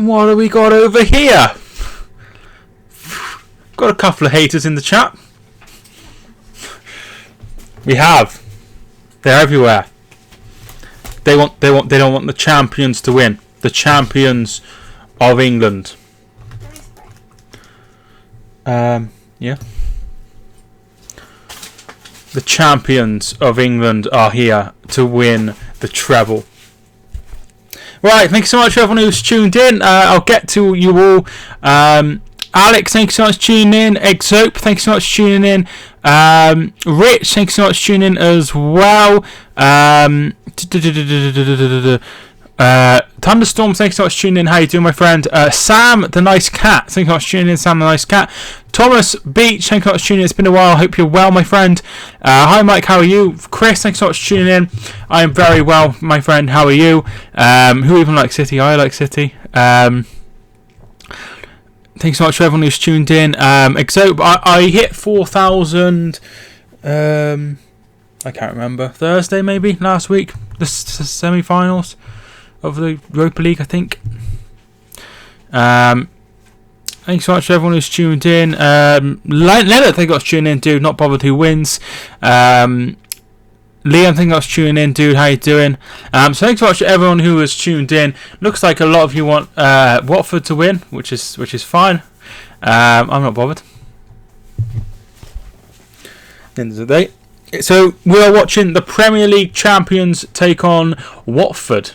And what have we got over here? Got a couple of haters in the chat. We have. They're everywhere. They don't want the champions to win. The champions of England. Yeah. The champions of England are here to win the treble. Right, thank you so much for everyone who's tuned in. I'll get to you all. Alex, thank you so much for tuning in. Exope, thank you so much for tuning in. Rich, thank you so much for tuning in as well. Thunderstorm, thank you so much for tuning in. How you doing, my friend? Sam, the nice cat, thank you so much for tuning in. Sam, the nice cat. Thomas Beach, thank you so much for tuning in. It's been a while. Hope you're well, my friend. Hi, Mike. How are you? Chris, thanks so much for tuning in. I am very well, my friend. How are you? Who even likes City? I like City. Thanks so much for everyone who's tuned in. Exope, I hit 4,000. I can't remember. Thursday, maybe last week. The semi-finals of the Europa League, I think. Thanks so much to everyone who's tuned in. Leonard, thank you for tuning in, dude. Not bothered who wins. Liam, thank you for tuning in, dude. How you doing? So thanks so much to everyone who has tuned in. Looks like a lot of you want Watford to win, which is fine. I'm not bothered. End of the day. So we are watching the Premier League champions take on Watford.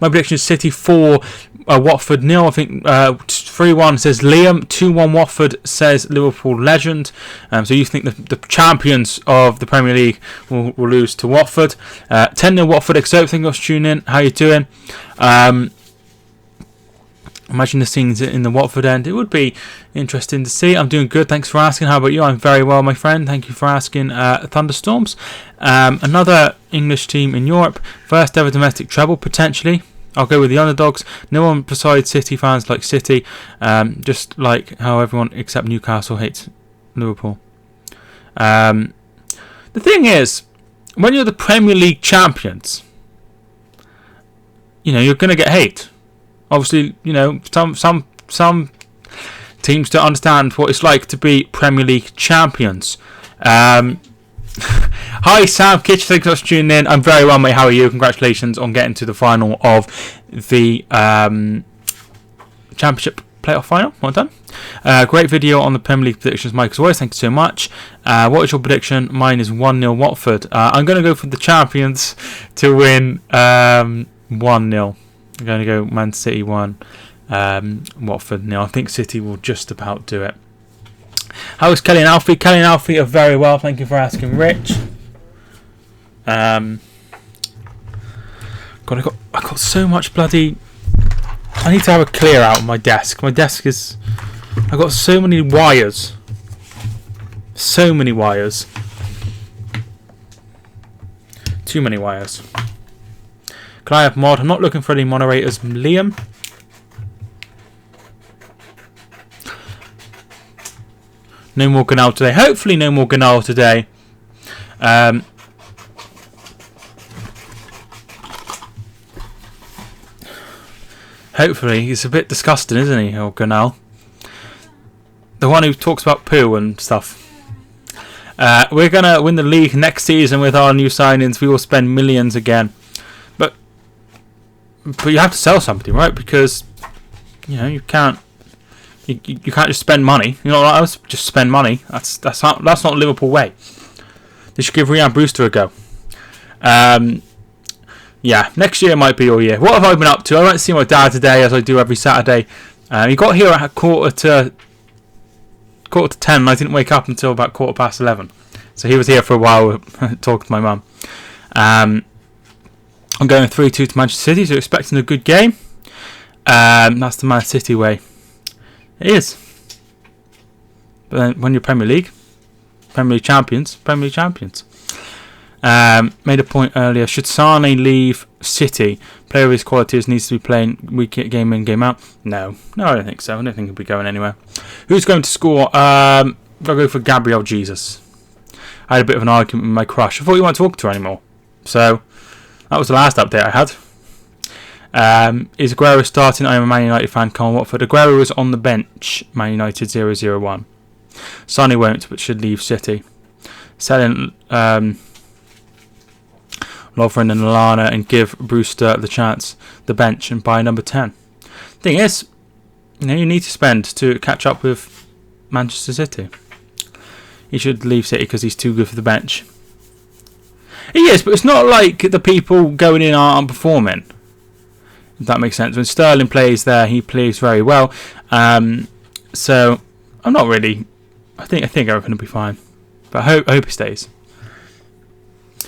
My prediction is City 4, Watford 0. I think 3-1 says Liam, 2-1 Watford says Liverpool legend. So you think the champions of the Premier League will lose to Watford. 10-0 Watford. Except thank you for tuning in. How you doing? Imagine the scenes in the Watford end. It would be interesting to see. I'm doing good. Thanks for asking. How about you? I'm very well, my friend. Thank you for asking. Thunderstorms. Another English team in Europe. First ever domestic treble, potentially. I'll go with the underdogs. No one besides City fans like City. Just like how everyone except Newcastle hates Liverpool. The thing is, when you're the Premier League champions, you're going to get hate. Obviously, some teams don't understand what it's like to be Premier League champions. Hi, Sam Kitch. Thanks for tuning in. I'm very well, mate. How are you? Congratulations on getting to the final of the Championship playoff final. Well done. Great video on the Premier League predictions, Mike, as always. Thank you so much. What is your prediction? Mine is 1-0 Watford. I'm going to go for the champions to win 1-0. I'm going to go Man City 1, Watford 0. I think City will just about do it. How is Kelly and Alfie? Kelly and Alfie are very well. Thank you for asking, Rich. God, I got so much bloody. I need to have a clear out on my desk. My desk is. I got so many wires. So many wires. Too many wires. Can I have mod? I'm not looking for any moderators. Liam. No more Ganal today. Hopefully no more Ganal today. Hopefully. He's a bit disgusting, isn't he, or Ganal? The one who talks about poo and stuff. We're going to win the league next season with our new signings. We will spend millions again. But you have to sell somebody, right? Because you can't just spend money. You're not allowed to just spend money. That's not Liverpool way. They should give Ryan Brewster a go. Yeah, next year might be your year. What have I been up to? I went to see my dad today, as I do every Saturday. He got here at quarter to 10, and I didn't wake up until about 11:15. So he was here for a while, talking to my mum. I'm going 3-2 to Manchester City, so expecting a good game. That's the Man City way. It is. But then when you're Premier League champions. Made a point earlier. Should Sane leave City? Player of his qualities needs to be playing week game in, game out. No, I don't think so. I don't think he'll be going anywhere. Who's going to score? I'll go for Gabriel Jesus. I had a bit of an argument with my crush. I thought you weren't talking to her anymore. So that was the last update I had. Is Aguero starting? I am a Man United fan. Come on, Watford. Aguero is on the bench. Man United 0-0-1. Sonny won't, but should leave City. Selling Lovren and Lallana and give Brewster the bench, and buy number 10. Thing is, you need to spend to catch up with Manchester City. He should leave City because he's too good for the bench. He is, but it's not like the people going in aren't performing. If that makes sense. When Sterling plays there, he plays very well. So I'm not really. I think everything will be fine. But I hope he stays.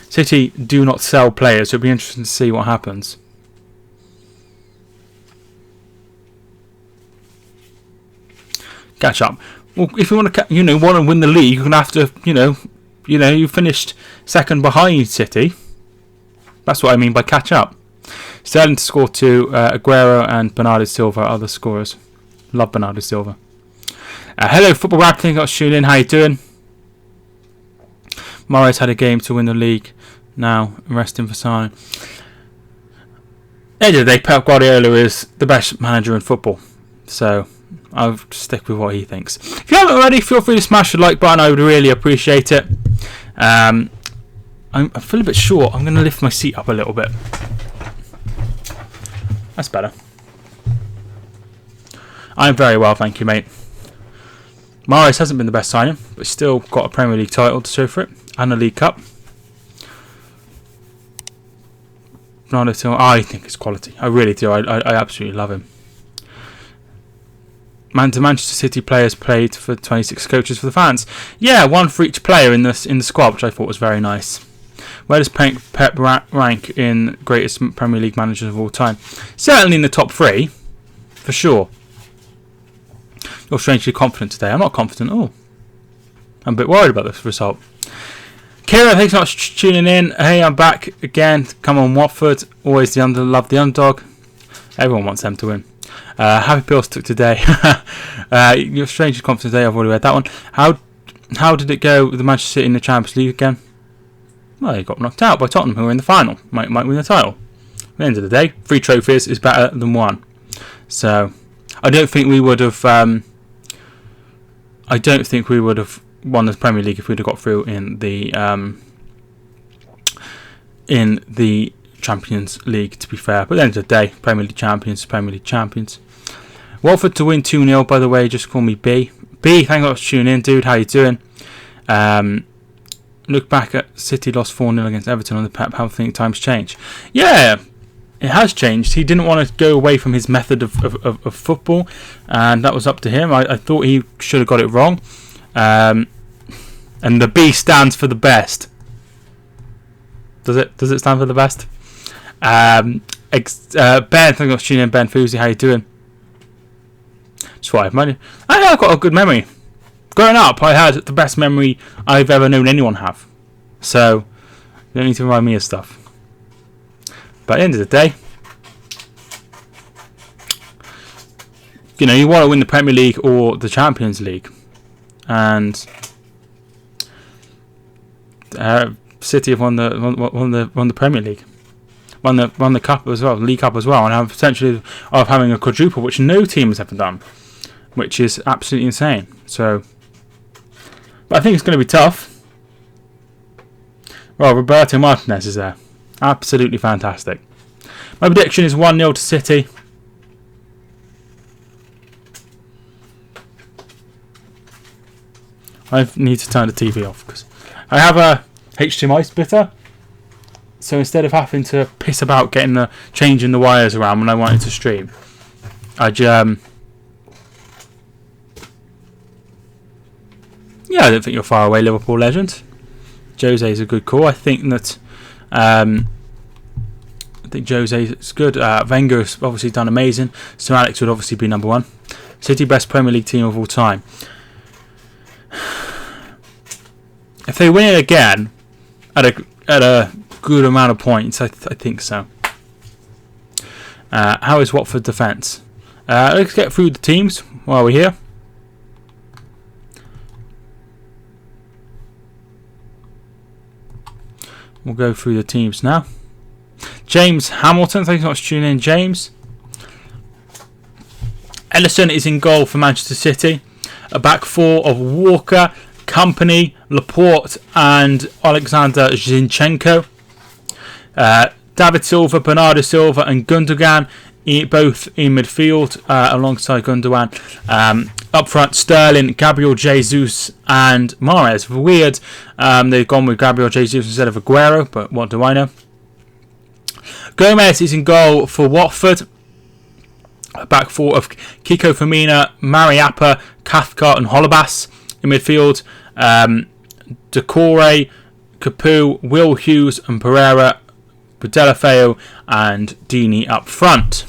City do not sell players, so it'll be interesting to see what happens. Catch up. Well, if you want to, want to win the league, you're gonna have to, you finished second behind City. That's what I mean by catch up. Sterling to score 2. Aguero and Bernardo Silva are the scorers. Love Bernardo Silva. Hello, Football Rap. Thank you for tuning in. How you doing? Morris had a game to win the league. Now resting for Sane. End of the day, Pep Guardiola is the best manager in football. So I'll stick with what he thinks. If you haven't already, feel free to smash the like button. I would really appreciate it. I feel a bit short. I'm going to lift my seat up a little bit. That's better. I'm very well, thank you, mate. Mahrez hasn't been the best signing, but still got a Premier League title to show for it, and a League Cup. I think it's quality. I really do. I absolutely love him. Manchester City players played for 26 coaches for the fans. Yeah, one for each player in the squad, which I thought was very nice. Where does Pep rank in greatest Premier League managers of all time? Certainly in the top 3, for sure. You're strangely confident today. I'm not confident at all. I'm a bit worried about this result. Kira, thanks so much for tuning in. Hey, I'm back again. Come on, Watford. Always love the underdog. Everyone wants them to win. Happy Pills took today. You're strangely confident today. I've already read that one. How did it go with the Manchester City in the Champions League again? Well, they got knocked out by Tottenham, who were in the final. Might win the title. At the end of the day, 3 trophies is better than 1. So I don't think we would have. I don't think we would have won the Premier League if we'd have got through in the Champions League, to be fair. But at the end of the day, Premier League champions, Premier League champions. Watford to win 2-0, by the way. Just call me B. B, thank you for tuning in, dude. How you doing? Look back at City lost 4-0 against Everton on the Pep. How do you think times change? Yeah, it has changed. He didn't want to go away from his method of football, and that was up to him. I thought he should have got it wrong. And the B stands for the best. Does it stand for the best? Ben, thank you for tuning in. Ben Fousey, how you doing? Just what I've got a good memory. Growing up, I had the best memory I've ever known anyone have. So you don't need to remind me of stuff. But at the end of the day, you want to win the Premier League or the Champions League, and City have won the Premier League, won the Cup as well, the League Cup as well, and have potentially of having a quadruple, which no team has ever done, which is absolutely insane. So, but I think it's going to be tough. Well, Roberto Martinez is there. Absolutely fantastic. My prediction is 1-0 to City. I need to turn the TV off because I have a HDMI splitter. So instead of having to piss about changing the wires around when I wanted to stream, I don't think you're far away, Liverpool legend. Jose is a good call. I think that Jose is good. Wenger's obviously done amazing. Sir Alex would obviously be number 1. City best Premier League team of all time. If they win it again at a good amount of points, I think so. How is Watford defence? Let's get through the teams while we're here. We'll go through the teams now. James Hamilton, thank you so much for tuning in, James. Ellison is in goal for Manchester City. A back four of Walker, Company, Laporte and Alexander Zinchenko. David Silva, Bernardo Silva and Gundogan, both in midfield alongside Gundogan. Up front, Sterling, Gabriel Jesus and Mahrez. Weird, they've gone with Gabriel Jesus instead of Aguero, but what do I know? Gomez is in goal for Watford. A back four of Kiko Firmino, Mariappa, Cathcart and Holebas. In midfield, Decore, Capu, Will Hughes and Pereira, Delafeu and Dini up front.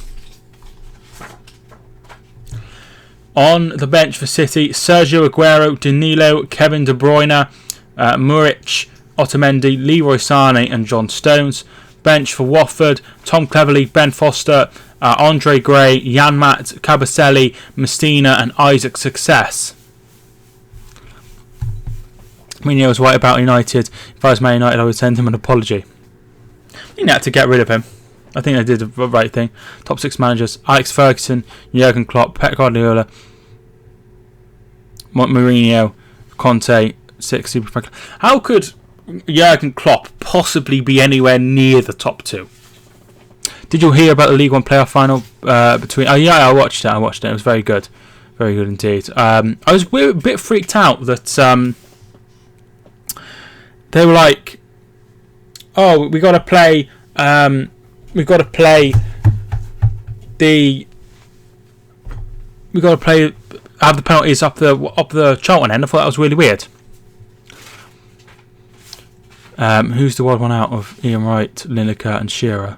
On the bench for City, Sergio Aguero, Danilo, Kevin De Bruyne, Muric, Otamendi, Leroy Sane and John Stones. Bench for Watford, Tom Cleverley, Ben Foster, Andre Gray, Janmat, Cabaselli, Messina and Isaac Success. Mourinho was right about United. If I was Man United, I would send him an apology. I think they had to get rid of him. I think they did the right thing. Top 6 managers: Alex Ferguson, Jurgen Klopp, Pep Guardiola, Mourinho, Conte, 6 super. How could Jurgen Klopp possibly be anywhere near the top 2? Did you hear about the League One playoff final between? Oh yeah, I watched it. It was very good, very good indeed. I was a bit freaked out that they were like, "Oh, we got to play. We got to play have the penalties up the Charlton end." I thought that was really weird. Who's the odd one out of Ian Wright, Lineker and Shearer?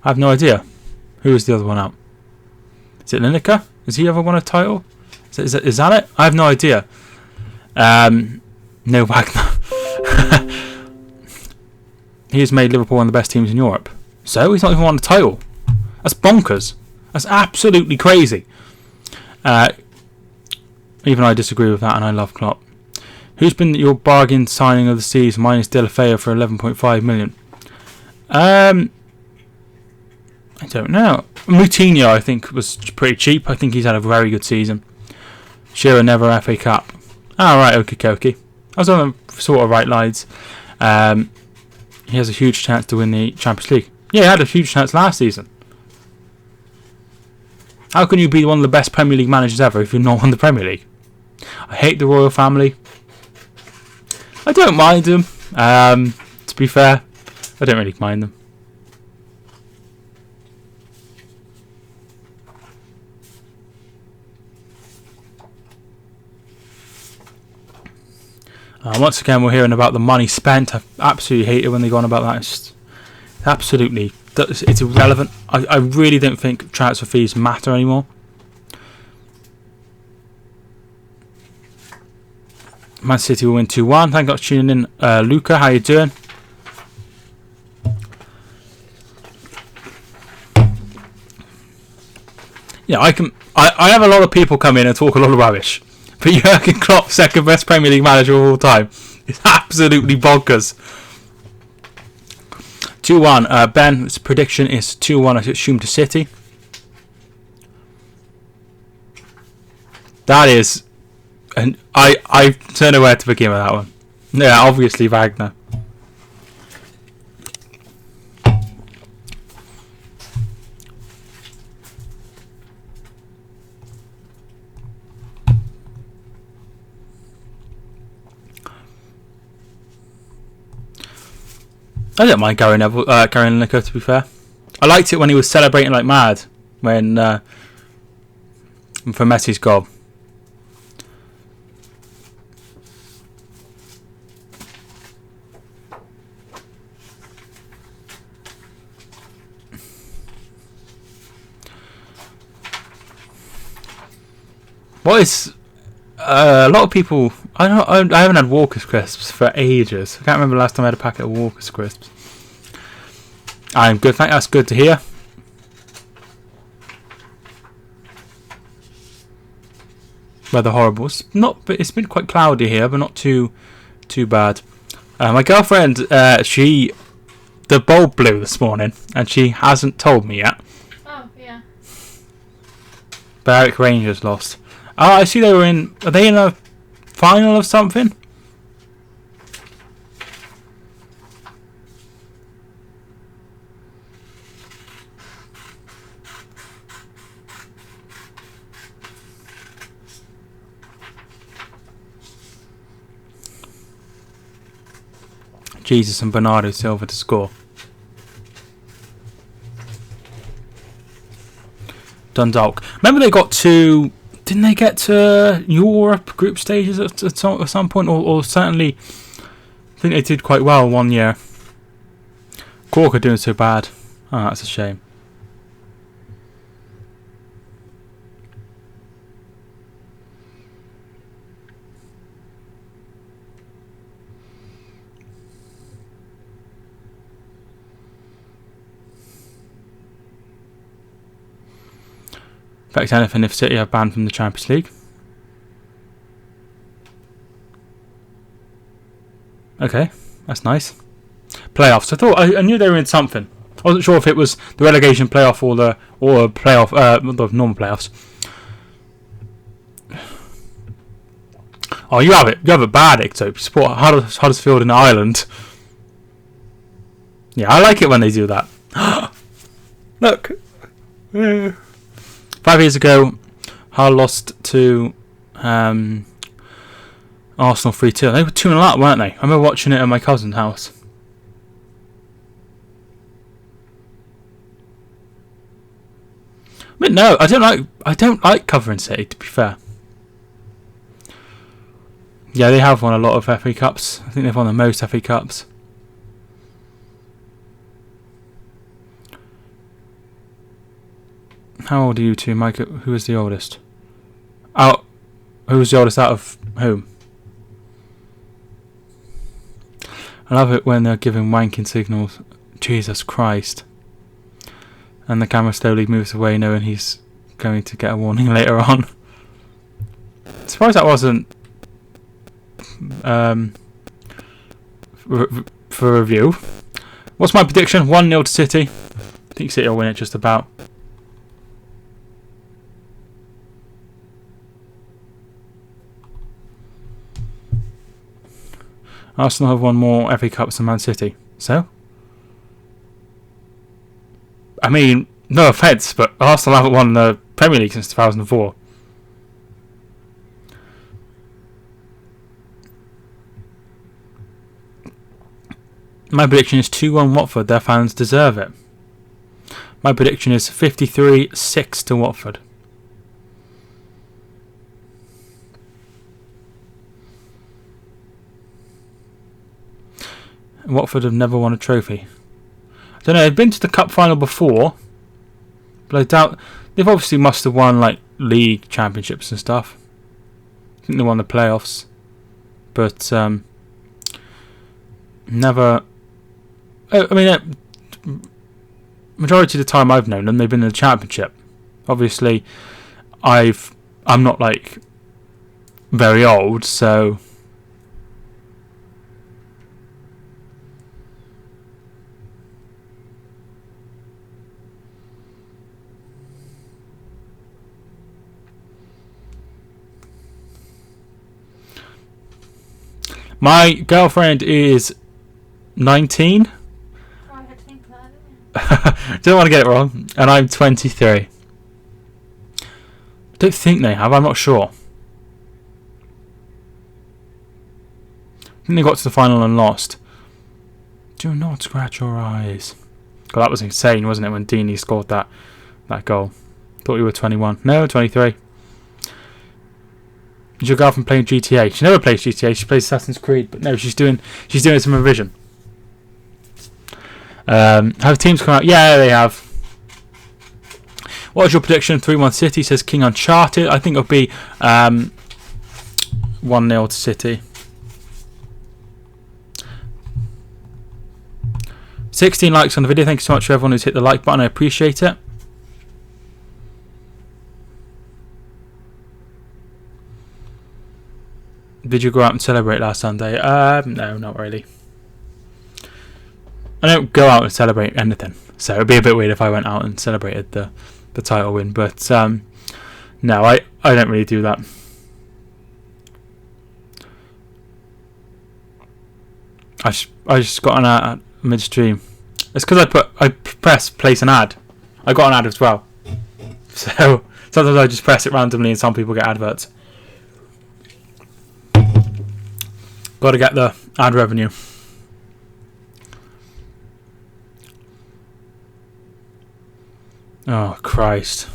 I have no idea. Who is the other one out? Is it Lineker? Has he ever won a title? Is that it? I have no idea. No, Wagner. He has made Liverpool one of the best teams in Europe. So he's not even won a title. That's bonkers. That's absolutely crazy. Even I disagree with that, and I love Klopp. Who's been your bargain signing of the season minus Delafeu for 11.5 million? I don't know. Moutinho, I think, was pretty cheap. I think he's had a very good season. Shearer never FA Cup. Right, okie. I was on the sort of right lines. He has a huge chance to win the Champions League. Yeah, he had a huge chance last season. How can you be one of the best Premier League managers ever if you've not won the Premier League? I hate the royal family. I don't mind them. To be fair, I don't really mind them. Once again, we're hearing about the money spent. I absolutely hate it when they go on about that. It's absolutely, it's irrelevant. I really don't think transfer fees matter anymore. Man City will win 2-1. Thank you for tuning in, Luca. How you doing? Yeah, I have a lot of people come in and talk a lot of rubbish. But Jurgen Klopp, second best Premier League manager of all time, is absolutely bonkers. 2-1. Ben's prediction is 2-1. I assume to City. That is, and I don't know where to begin with that one. Yeah, obviously Wagner. I don't mind Gary Lineker, to be fair. I liked it when he was celebrating like mad when for Messi's goal. What is a lot of people? I haven't had Walker's crisps for ages. I can't remember the last time I had a packet of Walker's crisps. I'm good. That's good to hear. Weather horrible. It's been quite cloudy here, but not too bad. My girlfriend, she the bulb blew this morning, and she hasn't told me yet. Oh, yeah. Berwick Rangers lost. Oh, I see they were in... Are they in a final of something? Jesus and Bernardo Silva to score. Dundalk. Remember they got to... Didn't they get to Europe group stages at some point? Or certainly... I think they did quite well one year. Cork are doing so bad. Oh, that's a shame. Affect anything if City are banned from the Champions League. Okay, that's nice. Playoffs. I thought I knew they were in something. I wasn't sure if it was the relegation playoff or the playoff, the normal playoffs. Oh, you have it. You have it bad, Icto. You support Huddersfield in Ireland. Yeah, I like it when they do that. Look. 5 years ago, Hull lost to Arsenal 3-2. They were 2-0 up, weren't they? I remember watching it at my cousin's house. But no, I don't like covering City, to be fair. Yeah, they have won a lot of FA Cups. I think they've won the most FA Cups. How old are you two, Mike? Who is the oldest? Who's the oldest out of whom? I love it when they're giving wanking signals. Jesus Christ. And the camera slowly moves away knowing he's going to get a warning later on. Surprised that wasn't for review. What's my prediction? 1-0 to City. I think City will win it just about. Arsenal have won more FA Cups than Man City. So? I mean, no offence, but Arsenal haven't won the Premier League since 2004. My prediction is 2-1 Watford. Their fans deserve it. My prediction is 53-6 to Watford. Watford have never won a trophy. I don't know, they've been to the cup final before, but I doubt they've obviously must have won like league championships and stuff. I think they won the playoffs, but never. I mean, majority of the time I've known them, they've been in the championship. Obviously, I'm not like very old, so. My girlfriend is 19. Oh, I had to think about it. Don't want to get it wrong. And I'm 23. I don't think they have. I'm not sure. I think they got to the final and lost. Do not scratch your eyes. God, that was insane, wasn't it, when Deeney scored that goal? Thought you were 21. No, 23. Is your girlfriend playing GTA? She never plays GTA. She plays Assassin's Creed, but no, she's doing some revision. Have teams come out? Yeah, they have. What is your prediction? 3-1 City, says King Uncharted. I think it'll be 1-0 to City. 16 likes on the video. Thank you so much for everyone who's hit the like button. I appreciate it. Did you go out and celebrate last Sunday? No, not really. I don't go out and celebrate anything, so it'd be a bit weird if I went out and celebrated the title win. But no, I don't really do that. I just got an ad midstream. It's because I pressed place an ad. I got an ad as well. So sometimes I just press it randomly and some people get adverts. Got to get the ad revenue. Oh Christ.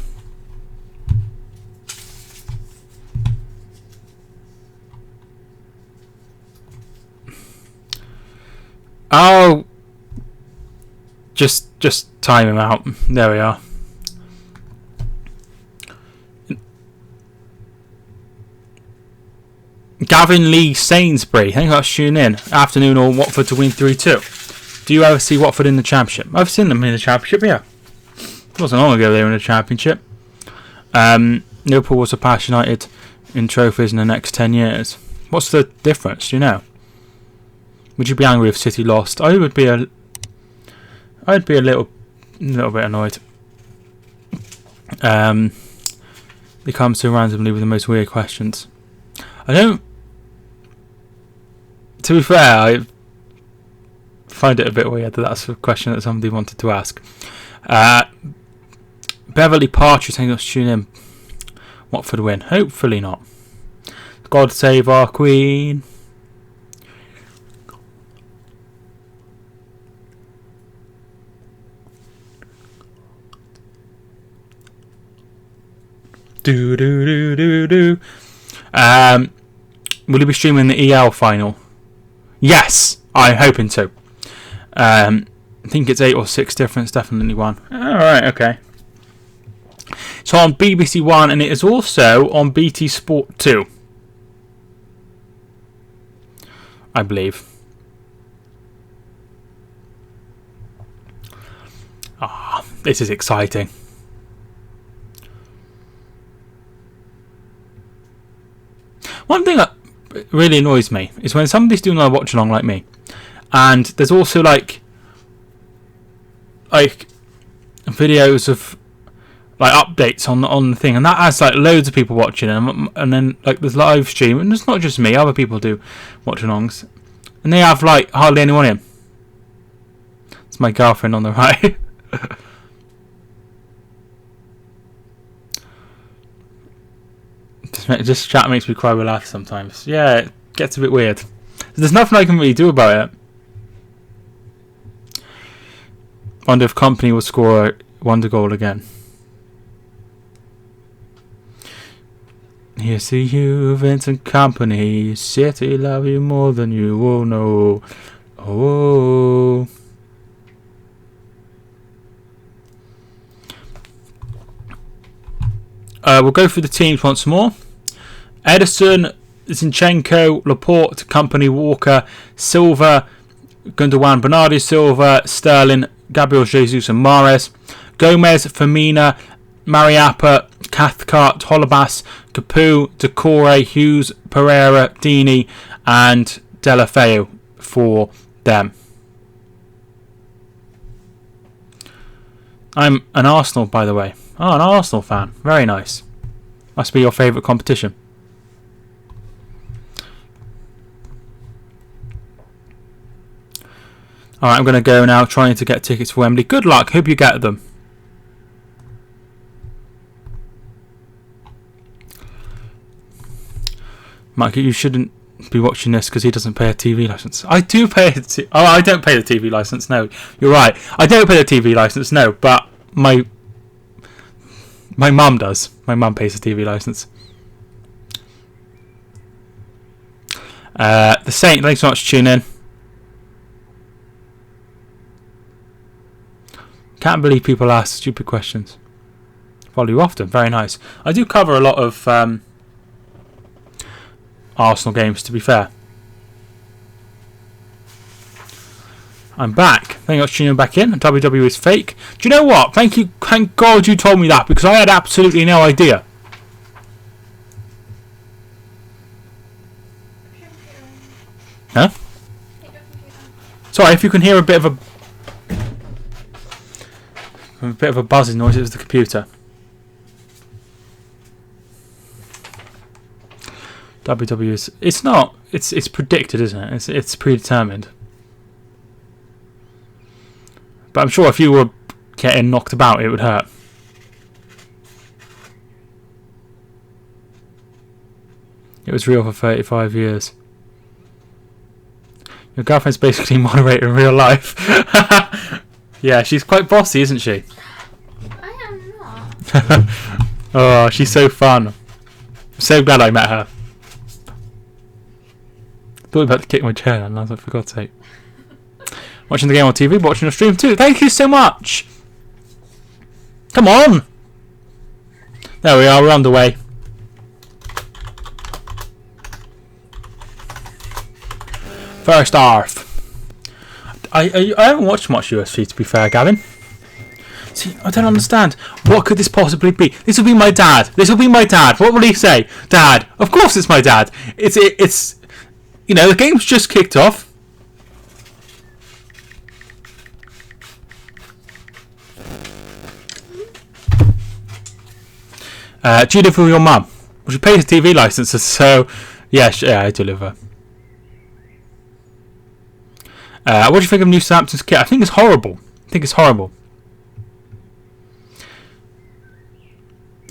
Oh, just time him out. There we are. Gavin Lee Sainsbury, thank you for tuning in. Afternoon or Watford to win 3-2. Do you ever see Watford in the Championship? I've seen them in the Championship, yeah. It wasn't long ago they were in the Championship. Liverpool will surpass United in trophies in the next 10 years. What's the difference, do you know? Would you be angry if City lost? I'd be a little bit annoyed. They come so randomly with the most weird questions. To be fair, I find it a bit weird that that's a question that somebody wanted to ask. Beverly Partridge, thank you for tuning in. Watford win? Hopefully not. God save our Queen. Do. Will you be streaming the EL final? Yes, I'm hoping to. I think it's 8 or 6 difference, definitely one. Alright, okay. So on BBC One, and it is also on BT Sport 2. I believe. This is exciting. One thing that really annoys me is when somebody's doing a watch along like me, and there's also like videos of like updates on the thing, and that has like loads of people watching, and then like there's live stream, and it's not just me, other people do watch alongs, and they have like hardly anyone in. It's my girlfriend on the right. Just chat makes me cry with laughter sometimes. Yeah, it gets a bit weird. There's nothing I can really do about it. Wonder if Company will score a wonder goal again. Here's to you, Vincent Company. City love you more than you will know. Oh. We'll go through the teams once more. Edison, Zinchenko, Laporte, Company, Walker, Silva, Gundogan, Bernardo Silva, Sterling, Gabriel Jesus and Mahrez, Gomez, Firmina, Mariappa, Cathcart, Holebas, Capu, Decore, Hughes, Pereira, Dini and Delafeu for them. I'm an Arsenal, by the way. Oh, an Arsenal fan. Very nice. Must be your favourite competition. Alright, I'm going to go now trying to get tickets for Wembley. Good luck. Hope you get them. Mike, you shouldn't be watching this because he doesn't pay a TV licence. I do pay I don't pay the TV licence, no. You're right. I don't pay the TV licence, no. But my mum does. My mum pays the TV licence. The Saint, thanks so much for tuning in. Can't believe people ask stupid questions. Follow you often. Very nice. I do cover a lot of Arsenal games, to be fair. I'm back. Thank you for tuning back in. WWE is fake. Do you know what? Thank God you told me that, because I had absolutely no idea. Huh? Sorry, if you can hear a bit of a A bit of a buzzing noise. It was the computer. WW is. It's not. It's predicted, isn't it? It's predetermined. But I'm sure if you were getting knocked about, it would hurt. It was real for 35 years. Your girlfriend's basically moderator in real life. Yeah, she's quite bossy, isn't she? I am not. Oh, she's so fun. I'm so glad I met her. Thought about to kick my chair and I was like, for God's sake. Watching the game on TV, but watching the stream too. Thank you so much. Come on. There we are, we're underway. First half. I haven't watched much UFC, to be fair, Gavin. See, I don't understand. What could this possibly be? This will be my dad. This will be my dad. What will he say? Dad. Of course it's my dad. It's you know, the game's just kicked off. Do you live with your mum? Well, she pays the TV licenses, so yeah, I do live with her. What do you think of New Southampton's kit? I think it's horrible.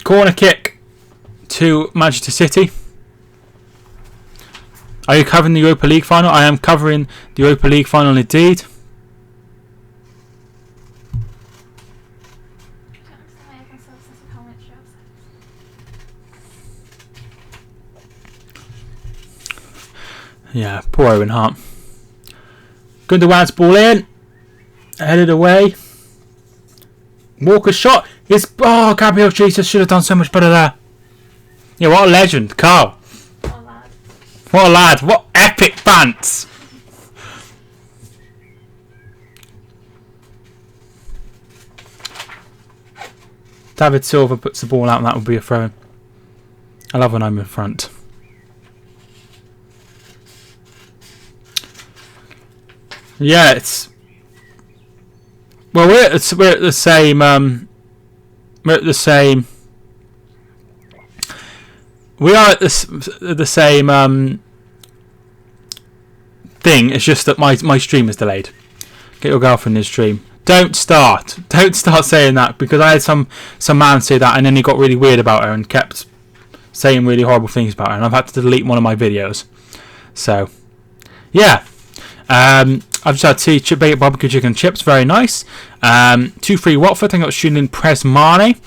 Corner kick to Manchester City. Are you covering the Europa League final? I am covering the Europa League final indeed. Yeah, poor Owen Hart. Gundogan's ball in. Headed away. Walker's shot. Gabriel Jesus should have done so much better there. Yeah, what a legend. Carl. What a lad. What epic bants. David Silva puts the ball out and that would be a throw-in. I love when I'm in front. Yeah, we're at the same we are at the same thing. It's just that my stream is delayed. Get your girlfriend in his stream. Don't start saying that, because I had some man say that and then he got really weird about her and kept saying really horrible things about her, and I've had to delete one of my videos. So yeah. I've just had tea, baked barbecue chicken and chips, very nice. 2-3 Watford, I think I was shooting in Press Marnie.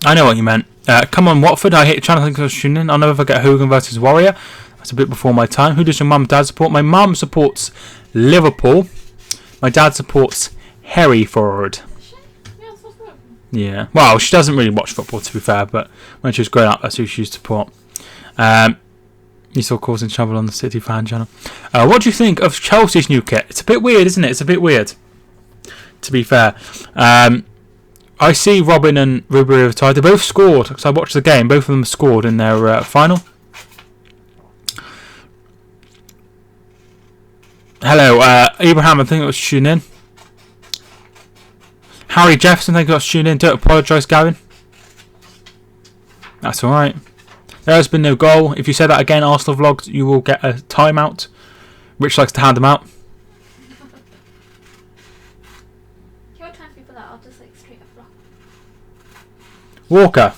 I know what you meant. Come on Watford, I hate the channel, I think I was tuning in. I'll never forget Hogan versus Warrior. That's a bit before my time. Who does your mum and dad support? My mum supports Liverpool. My dad supports Hereford. Yeah, well, she doesn't really watch football, to be fair, but when she was growing up, that's who she used to support. You saw causing trouble on the City fan channel. What do you think of Chelsea's new kit? It's a bit weird, isn't it? It's a bit weird, to be fair. I see Robin and Ruby have tied. They both scored, because I watched the game. Both of them scored in their final. Hello, Abraham, I think it was tuning in. Harry Jefferson, I think it was tuning in. Don't apologise, Gavin. That's alright. There has been no goal. If you say that again, Arsenal Vlogs, you will get a timeout. Rich likes to hand them out. Your times before that, I'll just like straight up block. Walker.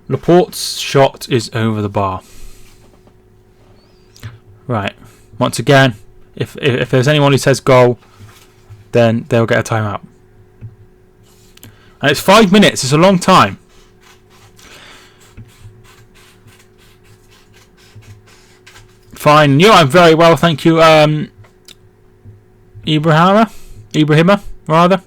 Laporte's shot is over the bar. Right. Once again, if there's anyone who says goal, then they'll get a timeout. And it's 5 minutes. It's a long time. Fine. You, I'm very well, thank you. Ibrahima, rather.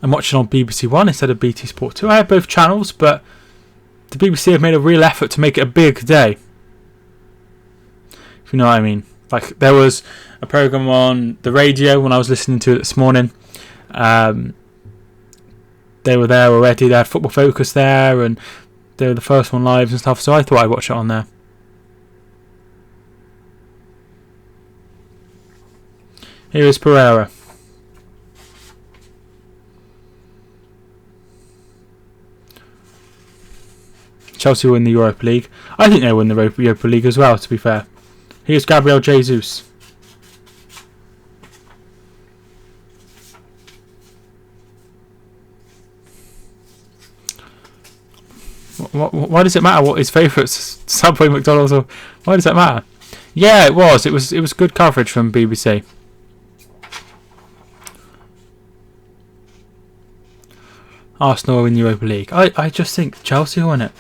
I'm watching on BBC One instead of BT Sport 2. I have both channels, but the BBC have made a real effort to make it a big day. If you know what I mean. Like, there was a programme on the radio when I was listening to it this morning, They were there already. They had Football Focus there, and they were the first one live and stuff. So I thought I'd watch it on there. Here is Pereira. Chelsea win the Europa League. I think they win the Europa League as well, to be fair. Here's Gabriel Jesus. Why does it matter what his favourites? Subway, McDonald's, or why does that matter? Yeah, it was. It was good coverage from BBC. Arsenal win the Europa League. I just think Chelsea will win it.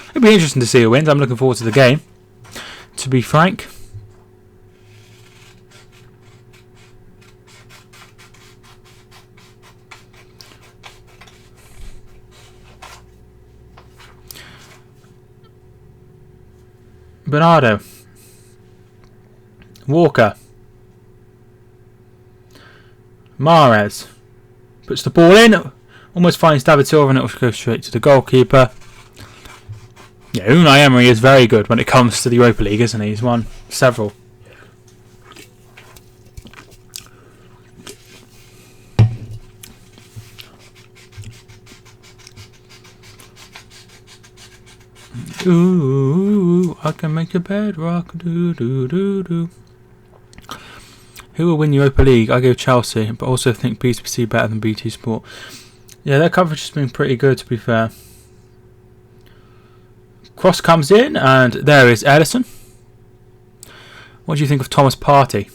It'd be interesting to see who wins. I'm looking forward to the game, to be frank. Bernardo. Walker. Mahrez. Puts the ball in. Almost finds David Silva and it will go straight to the goalkeeper. Yeah, Unai Emery is very good when it comes to the Europa League, isn't he? He's won several. Ooh, I can make a bedrock. Do do do do. Who will win Europa League? I go Chelsea, but also think BBC better than BT Sport. Yeah, their coverage has been pretty good, to be fair. Cross comes in, and there is Edison. What do you think of Thomas Partey?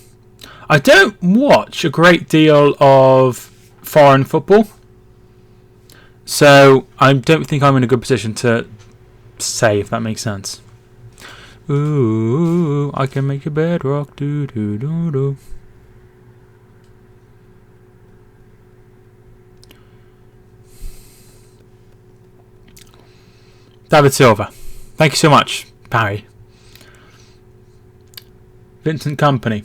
I don't watch a great deal of foreign football, so I don't think I'm in a good position to say, if that makes sense. Ooh, I can make a bedrock. Do do do do. David Silva. Thank you so much, Barry. Vincent Kompany.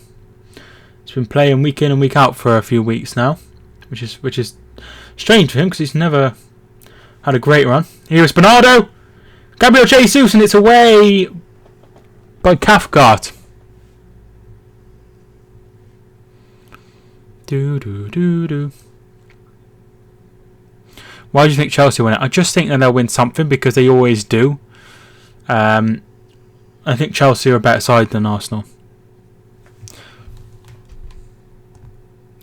He's been playing week in and week out for a few weeks now, which is strange for him because he's never had a great run. Here is Bernardo. Gabriel Jesus, and it's away by Cathcart. Do do do do. Why do you think Chelsea win it? I just think that they'll win something because they always do. I think Chelsea are a better side than Arsenal.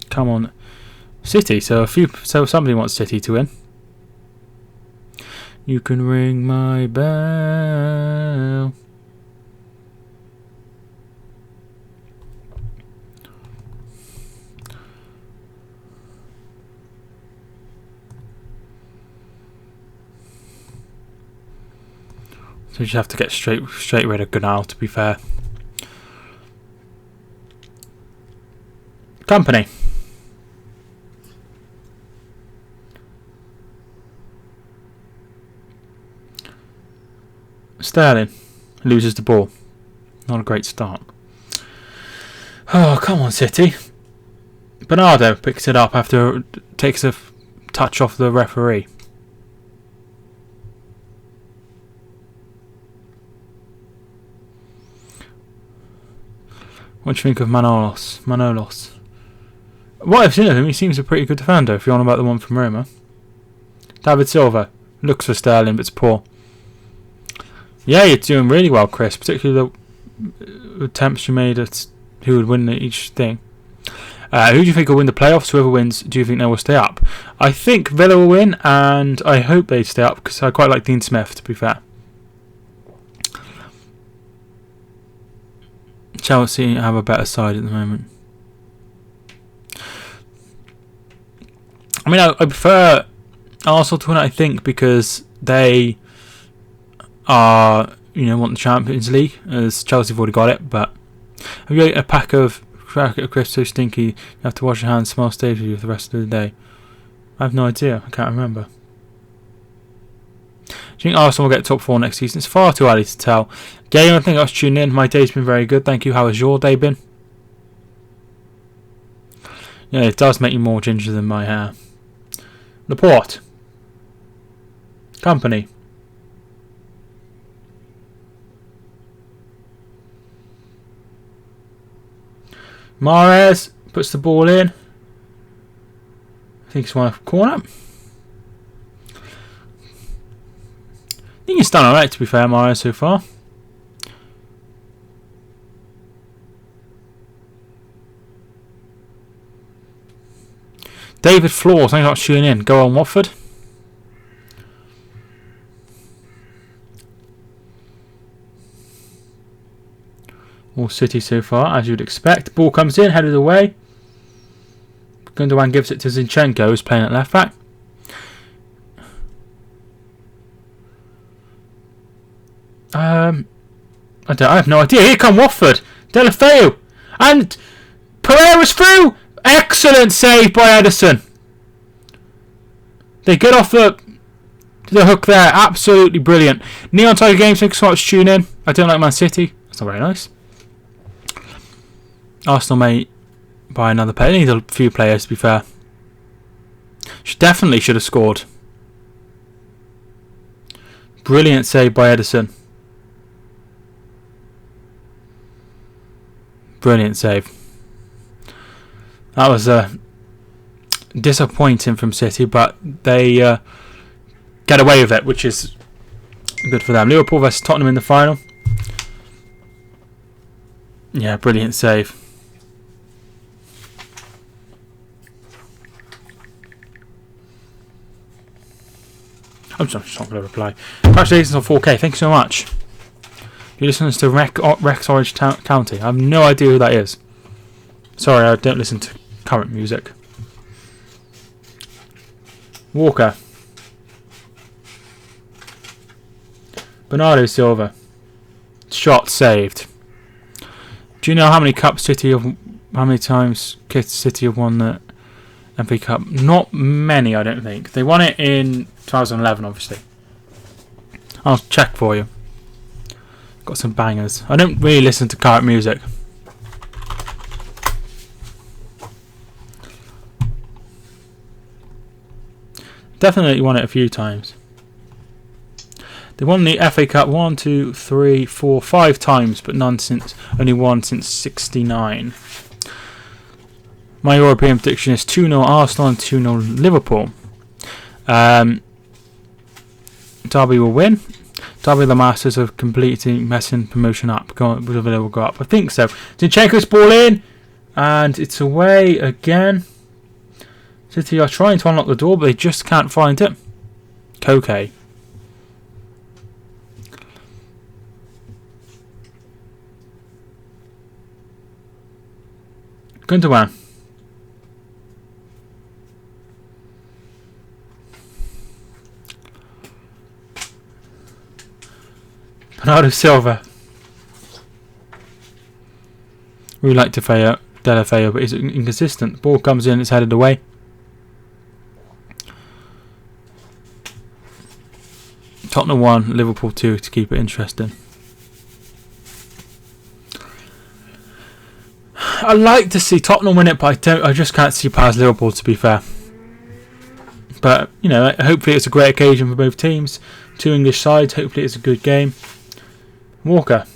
Come on, City. So somebody wants City to win. You can ring my bell. So you just have to get straight rid of Gunnar, to be fair. Kompany. Sterling loses the ball. Not a great start. Oh, come on, City. Bernardo picks it up after takes a touch off the referee. What do you think of Manolos? What I've seen of him, he seems a pretty good defender, if you're on about the one from Roma. David Silva. Looks for Sterling, but it's poor. Yeah, you're doing really well, Chris. Particularly the attempts you made at who would win each thing. Who do you think will win the playoffs? Whoever wins, do you think they will stay up? I think Villa will win, and I hope they stay up, because I quite like Dean Smith, to be fair. Chelsea have a better side at the moment. I mean, I prefer Arsenal to win it, I think, because they are, want the Champions League, as Chelsea have already got it. But have you ate a pack of crisps so stinky you have to wash your hands, smell stays with you for the rest of the day? I have no idea. I can't remember. Do you think Arsenal will get top 4 next season? It's far too early to tell. Game, I think I was tuning in. My day's been very good. Thank you. How has your day been? Yeah, it does make you more ginger than my hair. Laporte. Company. Mahrez puts the ball in. I think it's one corner. I think he's done alright, to be fair, Mahrez, so far. David Floors, thanks for tuning in. Go on, Watford. All City so far, as you'd expect. Ball comes in, headed away. Gundogan gives it to Zinchenko, who's playing at left back. I have no idea. Here come Watford. Delafeu. And Pereira's through. Excellent save by Edison. They get off the hook there. Absolutely brilliant. Neon Tiger Games, thanks so much for tuning in. I don't like Man City. That's not very nice. Arsenal may buy another player. They need a few players, to be fair. Definitely should have scored. Brilliant save by Edison. Brilliant save. That was disappointing from City, but they get away with it, which is good for them. Liverpool vs Tottenham in the final. Yeah, brilliant save. I'm just not going to reply. Congratulations on 4K. Thank you so much. You're listening to Rex Orange County. I have no idea who that is. Sorry, I don't listen to current music. Walker. Bernardo Silva. Shot saved. Do you know how many times City have won the FA Cup? Not many, I don't think. They won it in 2011, obviously. I'll check for you. Got some bangers. I don't really listen to current music. Definitely won it a few times. They won the FA Cup 1, 2, 3, 4, 5 times, but only one since '69. My European prediction is 2-0 Arsenal and 2-0 Liverpool. Derby will win. Derby, the masters of completely messing promotion up. Villa will go up. I think so. Zinchenko's ball in, and it's away again. City are trying to unlock the door, but they just can't find it. Koke. Gundogan. Bernardo Silva. We like Delafeu, but he's inconsistent. Ball comes in, it's headed away. Tottenham 1, Liverpool 2 to keep it interesting. I like to see Tottenham win it, but I just can't see past Liverpool, to be fair. But, you know, hopefully it's a great occasion for both teams. Two English sides, hopefully it's a good game. Walker.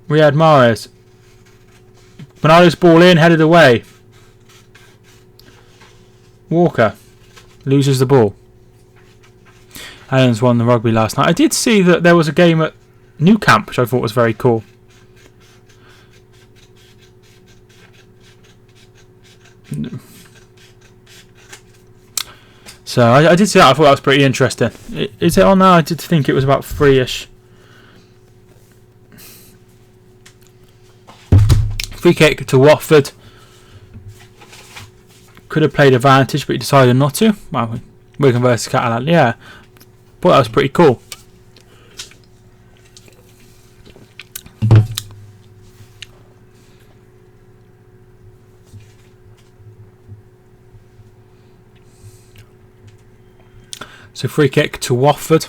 Riyad Mahrez. Bernardo's ball in, headed away. Walker loses the ball. Allen's won the rugby last night. I did see that there was a game at New Camp, which I thought was very cool. So I did see that. I thought that was pretty interesting. Is it on now? I did think it was about 3-ish. Free kick to Watford. Could have played advantage, but he decided not to. Well, Wigan versus Catalan. Yeah, thought that was pretty cool. So free kick to Watford.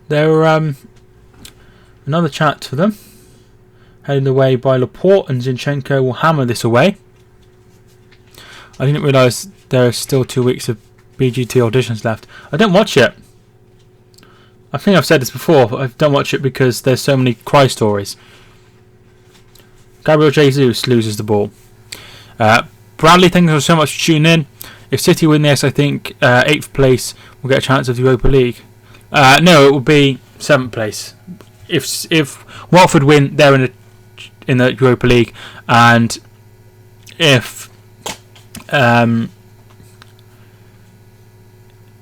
They're Another chance for them. Headed away by Laporte, and Zinchenko will hammer this away. I didn't realise there are still 2 weeks of BGT auditions left. I don't watch it. I think I've said this before, but I don't watch it because there's so many cry stories. Gabriel Jesus loses the ball. Bradley, thank you so much for tuning in. If City win this, I think 8th place will get a chance of the Europa League. No, it will be 7th place. If Watford win, they're in the Europa League, and if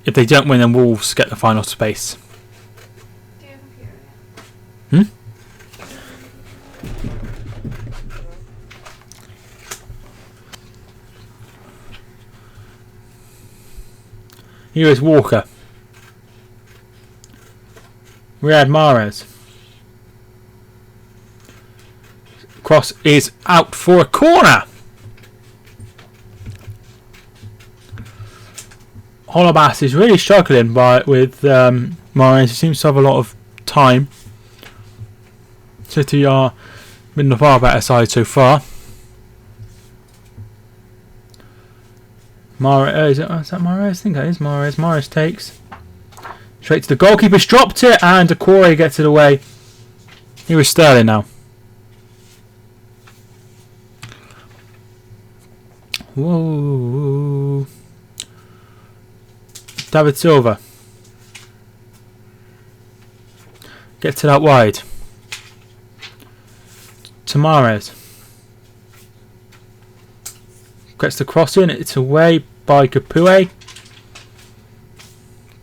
they don't win, then Wolves get the final space. Here is Walker. Riyad Mahrez. Cross is out for a corner. Holobas is really struggling with Mahrez. He seems to have a lot of time. City are been the far better side so far. Is that Mahrez? I think that is Mahrez. Mahrez takes straight to the goalkeeper's dropped it, and Decore gets it away. Here is Sterling now. Whoa. David Silva gets it out wide. Tamares gets the cross in. It's away by Capoue.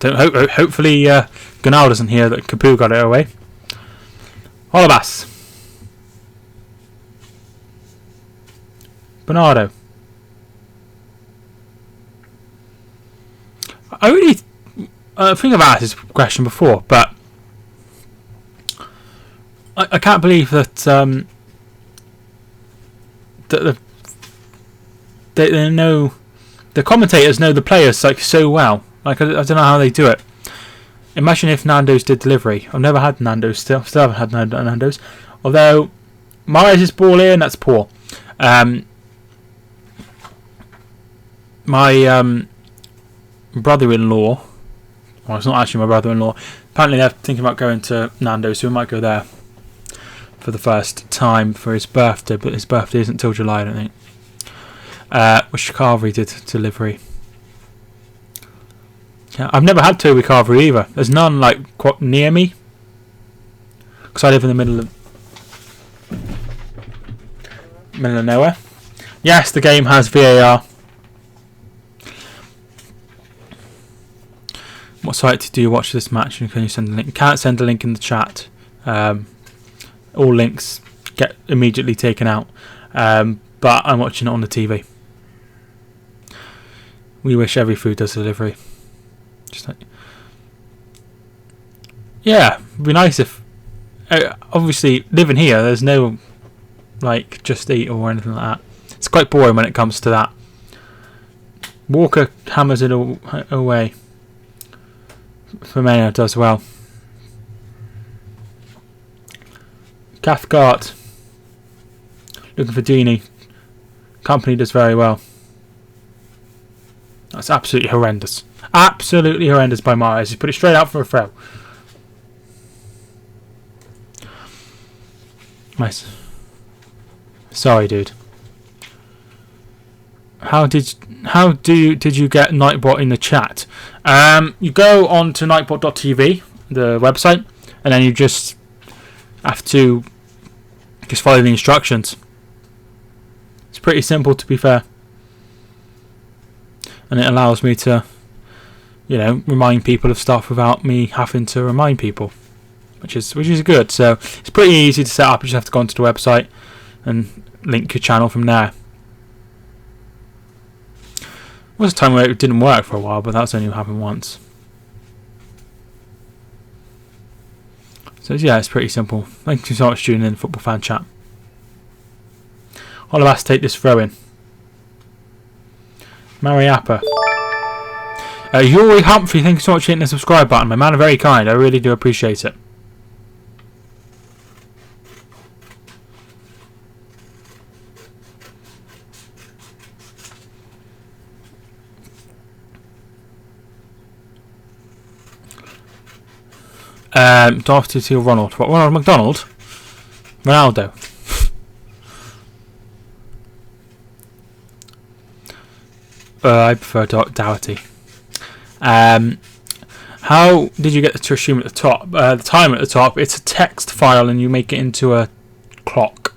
Hopefully Gunnar doesn't hear that Capoue got it away. Holobas. Bernardo. I really think I've asked this question before, but I can't believe that they know the commentators know the players like so well. Like I don't know how they do it. Imagine if Nando's did delivery. I've never had Nando's. Still haven't had Nando's. Although Mahrez's ball in, that's poor. My brother-in-law. Well, it's not actually my brother-in-law. Apparently they're thinking about going to Nando's, so we might go there for the first time for his birthday. But his birthday isn't until July, I don't think. Which Carvery did delivery. Yeah, I've never had Toby Carvery either. There's none like near me because I live in the middle of nowhere. Yes, the game has VAR. What site do you watch this match? And can you send a link? You can't send a link in the chat. All links get immediately taken out. But I'm watching it on the TV. We wish every food does delivery. Just like, yeah, it'd be nice if. Obviously, living here, there's no like Just Eat or anything like that. It's quite boring when it comes to that. Walker hammers it away. Firmino does well. Cathcart looking for Deeney. Company does very well. That's absolutely horrendous. Absolutely horrendous by Mahrez. He put it straight out for a throw. Nice. Sorry, dude. How did you get Nightbot in the chat? You go on to nightbot.tv, the website, and then you just have to just follow the instructions. It's pretty simple, to be fair, and it allows me to, remind people of stuff without me having to remind people, which is good. So it's pretty easy to set up. You just have to go onto the website and link your channel from there. There was a time where it didn't work for a while, but that's only happened once. So yeah, it's pretty simple. Thank you so much for tuning in, Football Fan Chat. Holobas take this throw in. Mariappa. Yuri Humphrey, thank you so much for hitting the subscribe button, my man. Very kind. I really do appreciate it. Dorothy to Ronald. What, Ronald McDonald? Ronaldo. I prefer Doherty. How did you get the stream at the top? The time at the top, it's a text file and you make it into a clock.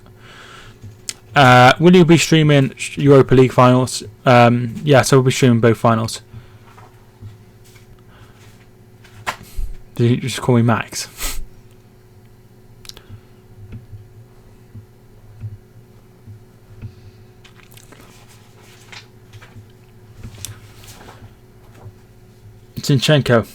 Will you be streaming Europa League finals? Yeah, so we'll be streaming both finals. Did you just call me Max? Zinchenko.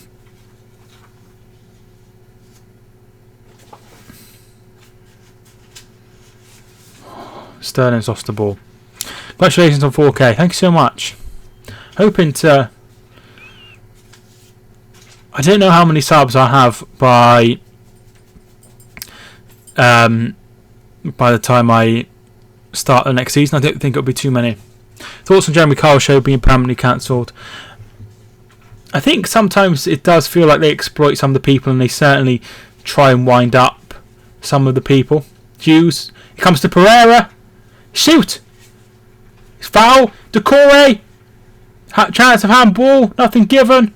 Sterling's lost the ball. Congratulations on 4K. Thank you so much. Hoping to... I don't know how many subs I have by the time I start the next season. I don't think it'll be too many. Thoughts on Jeremy Carl's show being permanently cancelled? I think sometimes it does feel like they exploit some of the people, and they certainly try and wind up some of the people. Hughes, it comes to Pereira. Shoot! It's foul. Decore. Chance of handball. Nothing given.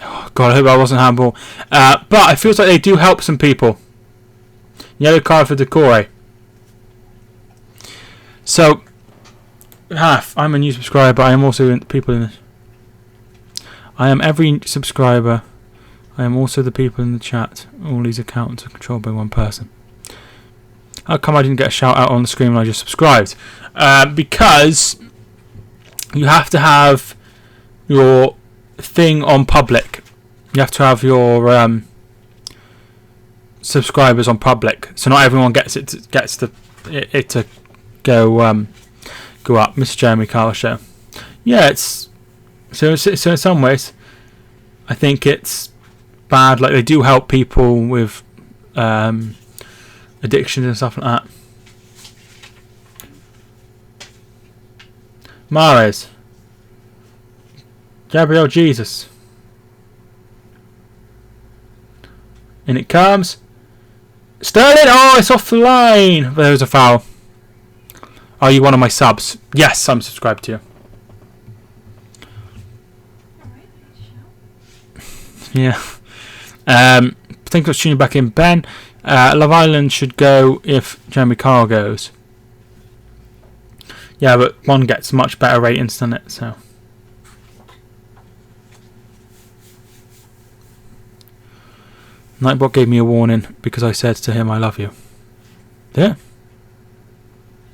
Oh God, I hope that wasn't handball. But it feels like they do help some people. Yellow card for Decore. So, I'm a new subscriber. I am also in people in this. I am every subscriber. I am also the people in the chat. All these accounts are controlled by one person. How come I didn't get a shout out on the screen when I just subscribed? Because you have to have your thing on public. You have to have your subscribers on public, so not everyone gets it to go up. Mr. Jeremy Carl show. Yeah, it's so in some ways, I think it's bad. Like, they do help people with addictions and stuff like that. Mahrez. Gabriel Jesus. In it comes. Sterling! Oh, it's off the line! There's a foul. Are you one of my subs? Yes, I'm subscribed to you. Yeah. Think of tuning back in. Ben. Love Island should go if Jeremy Carl goes. Yeah, but one gets much better ratings than it, so. Nightbot gave me a warning because I said to him I love you. Yeah.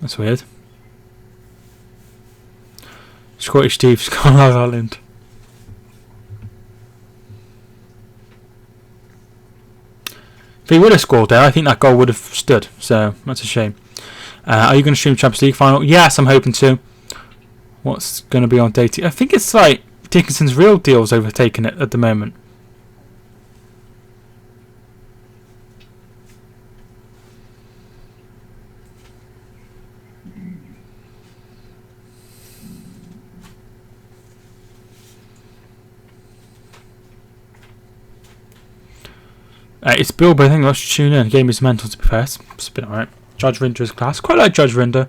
That's weird. Scottish Steve's gone Love Island. If he would have scored there, I think that goal would have stood. So that's a shame. Are you going to stream Champions League final? Yes, I'm hoping to. What's going to be on dating? I think it's like Dickinson's Real Deal's overtaking it at the moment. It's Bill, but I think I should tune in. The game is mental, to be fair. It's been alright. Judge Rinder is class. Quite like Judge Rinder,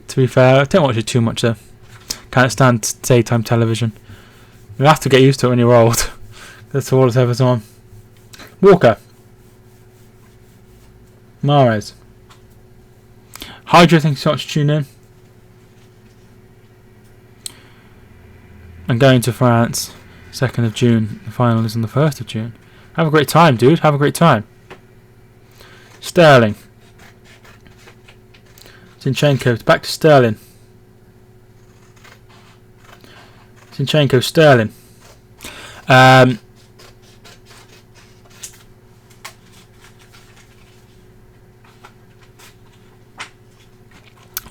to be fair. I don't watch it too much though. Can't stand daytime television. You have to get used to it when you're old. That's all it's ever on. Walker. Mahrez. Hydra, thanks so much for tuning in. I'm going to France 2nd of June. The final is on the 1st of June. Have a great time, dude. Have a great time. Sterling. Zinchenko. Back to Sterling. Zinchenko. Sterling. Are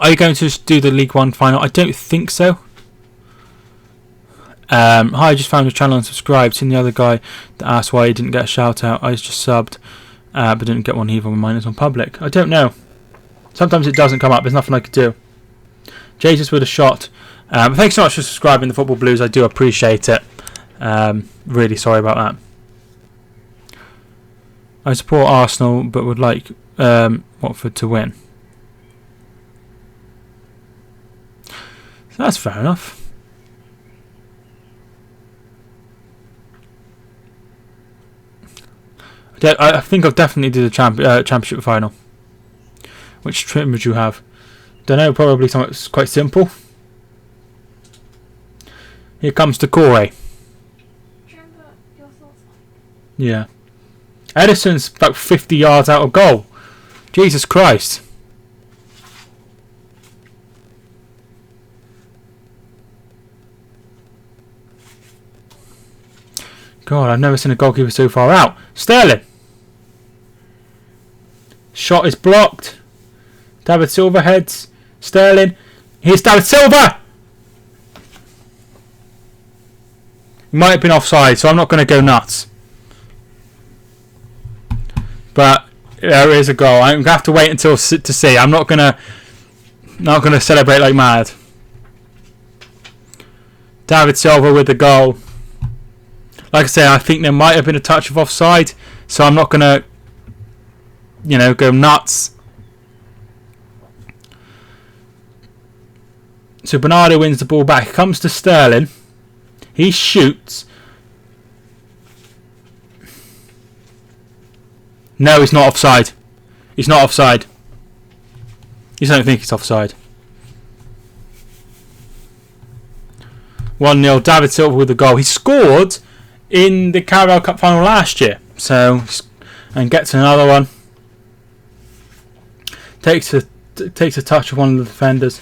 you going to do the League One final? I don't think so. Hi, I just found your channel and subscribed. Seen the other guy that asked why he didn't get a shout out. I just subbed, but didn't get one either when mine is on public. I don't know. Sometimes it doesn't come up. There's nothing I could do. Jesus with a shot. But thanks so much for subscribing, the Football Blues. I do appreciate it. Really sorry about that. I support Arsenal, but would like Watford to win. So that's fair enough. I think I've definitely did the championship final. Which trim would you have? Don't know, probably something that's quite simple. Here comes to Corey. Do you remember your thoughts like? Yeah. Edison's about 50 yards out of goal. Jesus Christ. God, I've never seen a goalkeeper so far out. Sterling. Shot is blocked. David Silva heads. Sterling. Here's David Silva! He might have been offside, so I'm not going to go nuts. But there is a goal. I'm going to have to wait until to see. I'm not going to celebrate like mad. David Silva with the goal. Like I say, I think there might have been a touch of offside, so I'm not going to, go nuts. So Bernardo wins the ball back. It comes to Sterling. He shoots. No, he's not offside. He's not offside. You don't think he's offside. 1-0. David Silva with the goal. He scored in the Carabao Cup final last year. And gets another one. Takes a touch of one of the defenders.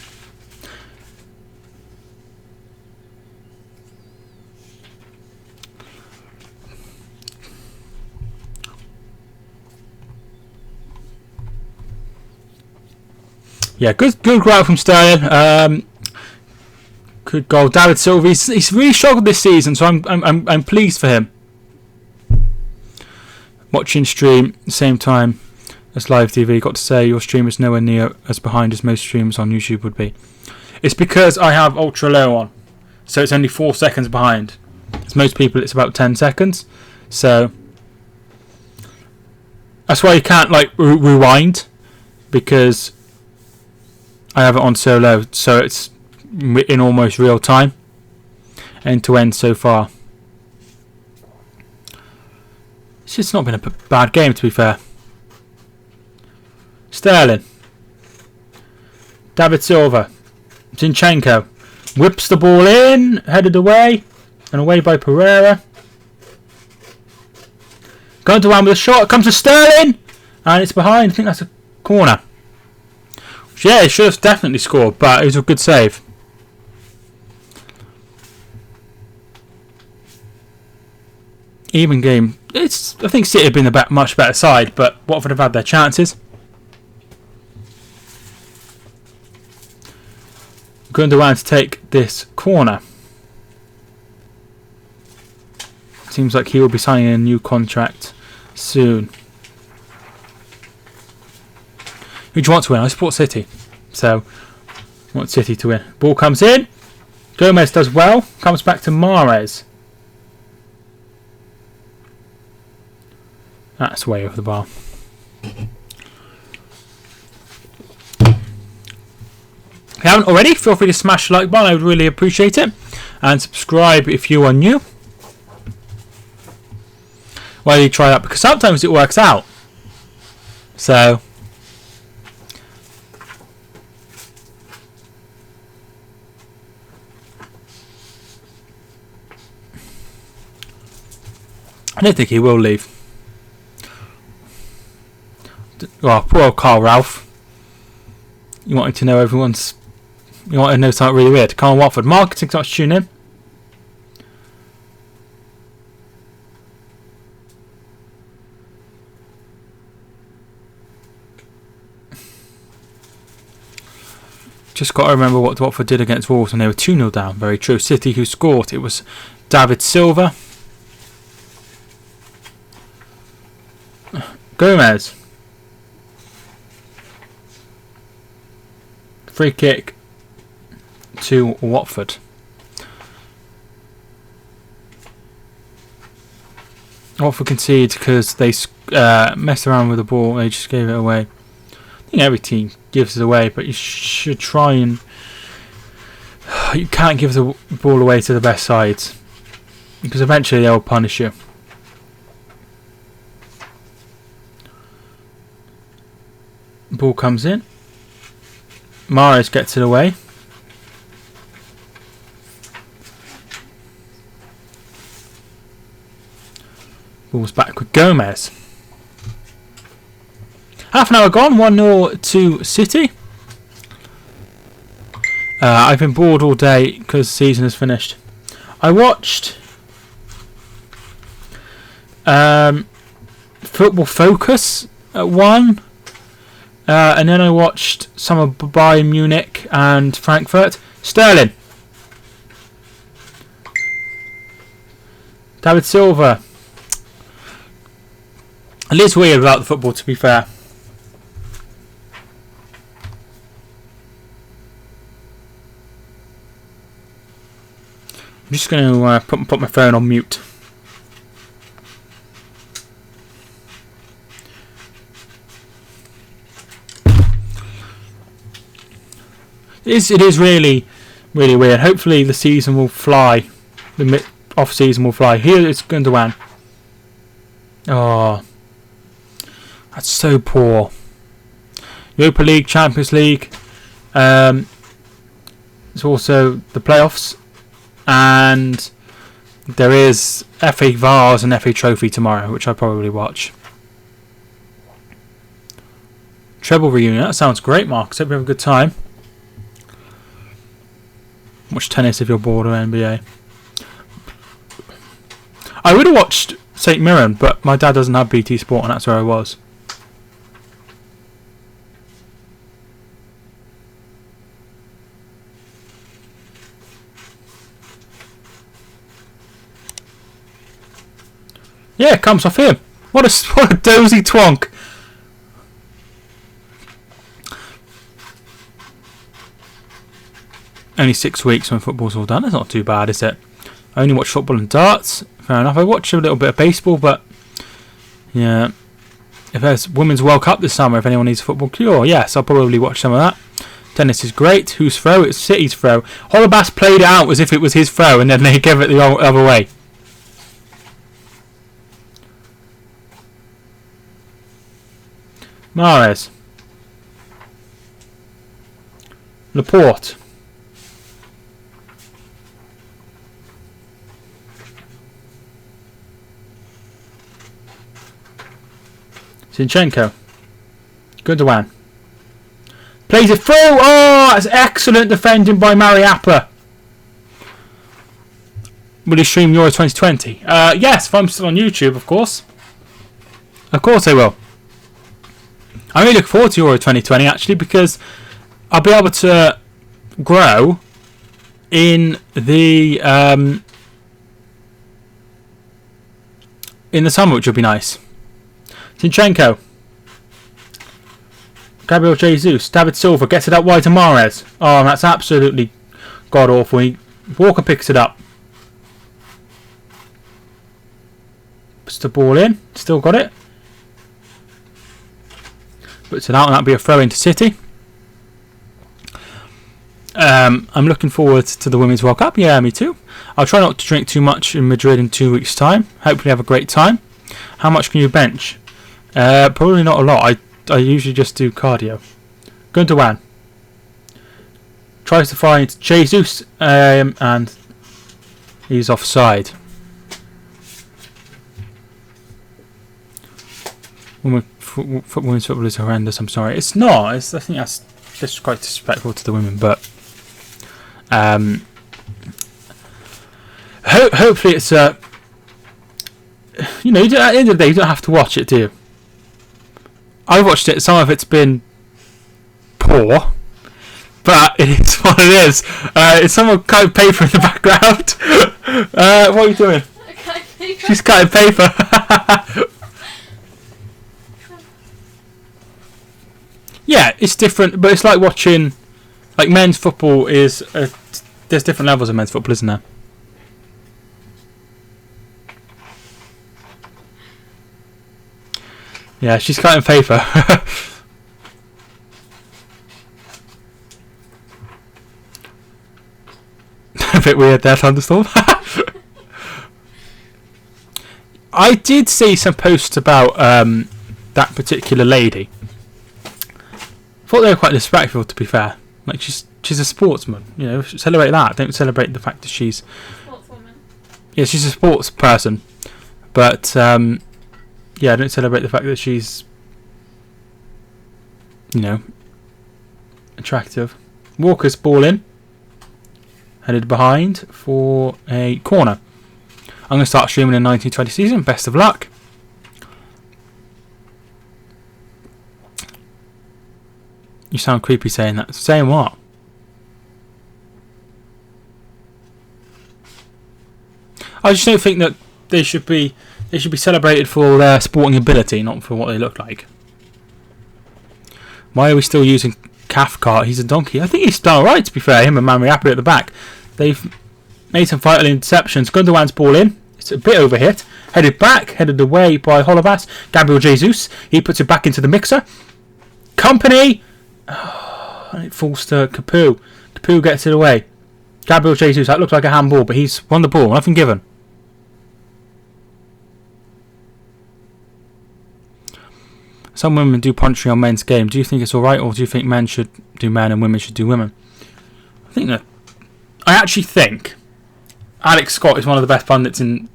Yeah, good grab from Sterling. Good goal, David Silva. He's really struggled this season, so I'm pleased for him. Watching stream at the same time as live TV. Got to say your stream is nowhere near as behind as most streams on YouTube would be. It's because I have ultra low on, so it's only 4 seconds behind. As most people, it's about 10 seconds. So that's why you can't rewind, because I have it on so low, so it's in almost real time, end to end so far. It's just not been a bad game, to be fair. Sterling, David Silva, Zinchenko whips the ball in, headed away, and away by Pereira. Going to one with a shot, it comes to Sterling, and it's behind. I think that's a corner. Yeah, he should have definitely scored, but it was a good save. Even game. I think City have been the much better side, but Watford have had their chances. Gundogan to take this corner. Seems like he will be signing a new contract soon. Who do you want to win? I support City, so I want City to win. Ball comes in. Gomez does well. Comes back to Mahrez. That's way over the bar. If you haven't already, feel free to smash the like button. I would really appreciate it. And subscribe if you are new. Why do you try that? Because sometimes it works out. So I don't think he will leave. Oh, poor old Carl Ralph. You wanted to know You want to know something really weird. Carl Watford. Marketing starts to tune in. Just got to remember what Watford did against Wolves when they were 2-0 down. Very true. City who scored. It was David Silva. Gomez. Free kick to Watford. Watford concede because they messed around with the ball. They just gave it away. I think every team gives it away, but you should try and... You can't give the ball away to the best sides, because eventually they'll punish you. Ball comes in. Mahrez gets it away. Ball's back with Gomez. Half an hour gone, 1-0 to City. I've been bored all day because the season is finished. I watched Football Focus at 1, and then I watched some of Bayern Munich and Frankfurt. Sterling. David Silva. It is weird about the football, to be fair. I'm just going to put my phone on mute. It is really, really weird. Hopefully the season will fly. The off season will fly. Here it's Gundogan. Oh, that's so poor. Europa League, Champions League. It's also the playoffs. And there is FA Vase and FA Trophy tomorrow, which I'll probably watch. Treble reunion. That sounds great, Mark. Hope you have a good time. Watch tennis if you're bored of NBA. I would have watched St Mirren, but my dad doesn't have BT Sport, and that's where I was. Yeah, it comes off him. What a dozy twonk. Only 6 weeks when football's all done. That's not too bad, is it? I only watch football and darts. Fair enough. I watch a little bit of baseball, but yeah. If there's Women's World Cup this summer, if anyone needs a football cure, yes, I'll probably watch some of that. Tennis is great. Whose throw? It's City's throw. Holebas played it out as if it was his throw, and then they gave it the other way. Mahrez. Laporte. Zinchenko. Gundogan. Plays it through. Oh, that's excellent defending by Mariappa. Will he stream Euro 2020? Yes, if I'm still on YouTube, of course. Of course I will. I really look forward to Euro 2020 actually, because I'll be able to grow in the summer, which will be nice. Zinchenko. Gabriel Jesus. David Silva gets it up wide to Mahrez. Oh, that's absolutely god awful. Walker picks it up. Puts the ball in. Still got it. Puts it out, and that'll be a throw into City. I'm looking forward to the Women's World Cup. Yeah, me too. I'll try not to drink too much in Madrid in 2 weeks' time. Hopefully have a great time. How much can you bench? Probably not a lot. I usually just do cardio. Gundogan. Tries to find Jesus, and he's offside. Women's football is horrendous. I'm sorry. It's not. I think that's just quite disrespectful to the women. But hopefully it's at the end of the day, you don't have to watch it, do you? I watched it. Some of it's been poor, but it is what it is. Is someone cutting paper in the background? What are you doing? She's cutting paper. Yeah, it's different, but it's like watching, like men's football is. There's different levels of men's football, isn't there? Yeah, she's cutting paper. A bit weird there, Thunderstorm. I did see some posts about that particular lady. Thought they were quite disrespectful, to be fair. Like, she's a sportsman, you know. Celebrate that. Don't celebrate the fact that she's... Sportswoman. Yeah, she's a sports person. But, yeah, don't celebrate the fact that she's, you know, attractive. Walker's ball in. Headed behind for a corner. I'm going to start streaming in the 1920 season. Best of luck. You sound creepy saying that. Saying what? I just don't think that they should be celebrated for their sporting ability, not for what they look like. Why are we still using Cathcart? He's a donkey. I think he's done alright, to be fair. Him and Mamriappi at the back. They've made some vital interceptions. Gundogan's ball in. It's a bit overhit. Headed back. Headed away by Holovas. Gabriel Jesus. He puts it back into the mixer. Company. Oh, and it falls to Capu. Capu gets it away. Gabriel Jesus. That looks like a handball, but he's won the ball. Nothing given. Some women do punchy on men's game. Do you think it's alright, or do you think men should do men and women should do women? I actually think Alex Scott is one of the best pundits in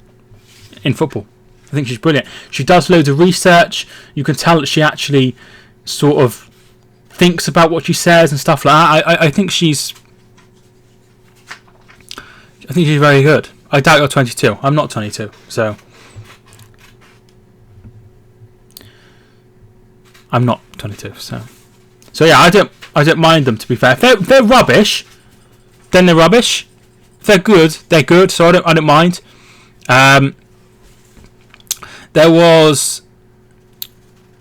football. I think she's brilliant. She does loads of research. You can tell that she actually sort of thinks about what she says and stuff like that. I think she's very good. I doubt you're 22. I'm not 22, so I'm not 22. So yeah, I don't mind them, to be fair. If they're rubbish, then they're rubbish. If they're good, they're good. So I don't mind. There was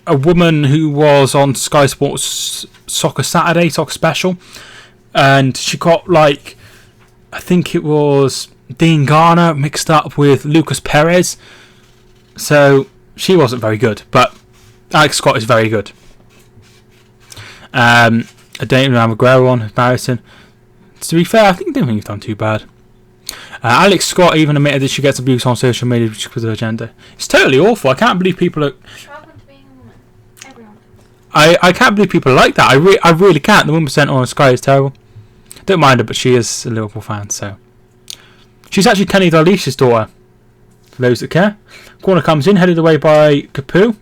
a woman who was on Sky Sports Soccer Special, and she got, like, I think it was Dean Garner mixed up with Lucas Perez. So she wasn't very good, but Alex Scott is very good. I don't even have Aguero on, embarrassing. To be fair, I don't think you've done too bad. Alex Scott even admitted that she gets abuse on social media because of her gender. It's totally awful. I can't believe people are... Welcome to being a woman. Everyone. I can't believe people are like that. I really can't. The 1% on Sky is terrible. Don't mind her, but she is a Liverpool fan, so... She's actually Kenny Dalglish's daughter, for those that care. Corner comes in, headed away by Capu.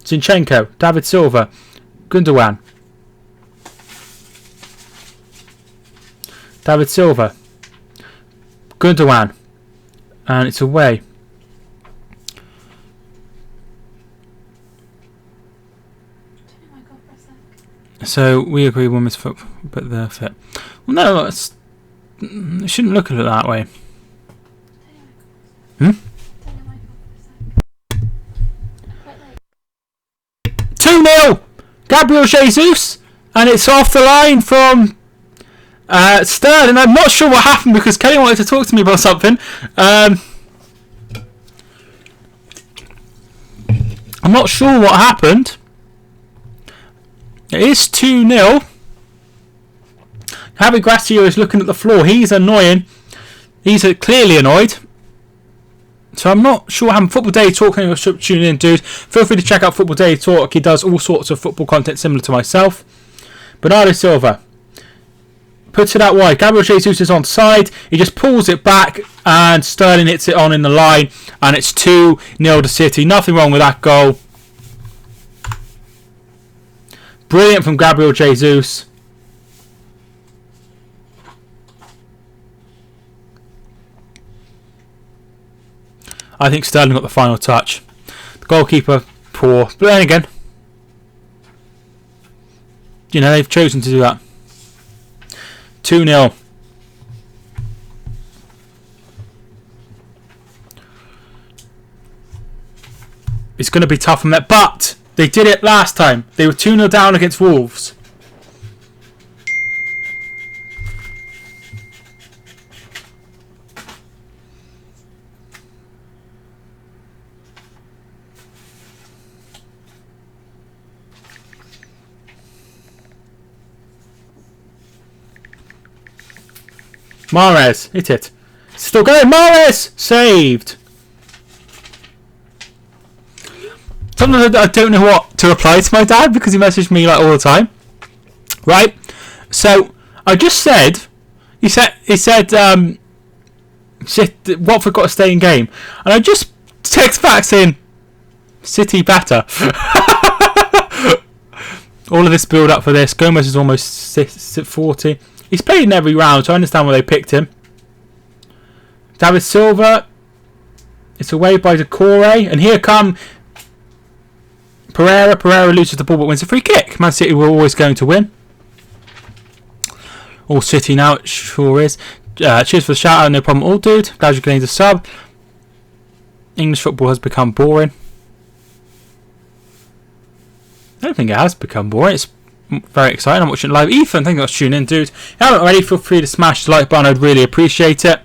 Zinchenko, David Silva, Gundogan. David Silva, Gundogan, and it's away. So we agree women's foot, but they're fit. Well, no, you shouldn't look at it that way. 2-0! Gabriel Jesus, and it's off the line from Sterling. I'm not sure what happened because Kelly wanted to talk to me about something. I'm not sure what happened. It is 2-0. Javi Gracia is looking at the floor. He's annoying. He's clearly annoyed. So I'm not sure what happened. Football Day Talk, tuning in, dude. Feel free to check out Football Day Talk. He does all sorts of football content similar to myself. Bernardo Silva puts it out wide. Gabriel Jesus is on side. He just pulls it back, and Sterling hits it on in the line, and it's 2-0 to City. Nothing wrong with that goal. Brilliant from Gabriel Jesus. I think Sterling got the final touch. The goalkeeper, poor. But then again, you know, they've chosen to do that. 2-0. It's going to be tough from that, but they did it last time. They were 2-0 down against Wolves. Mahrez, hit it. Still going. Mahrez saved. Sometimes I don't know what to reply to my dad because he messaged me like all the time. Right. So I just said. He said. Watford got to stay in game, and I just text back saying, "City better." All of this build up for this. Gomez is almost 40. He's played in every round, so I understand why they picked him. David Silva. It's away by Decore, and here come Pereira. Pereira loses the ball but wins a free kick. Man City were always going to win. All City now, it sure is. Cheers for the shout out, no problem at all, dude. Glad you're getting the sub. English football has become boring. I don't think it has become boring. It's very exciting. I'm watching it live. Ethan, thank you for tuning in, dude. If you haven't already, feel free to smash the like button. I'd really appreciate it.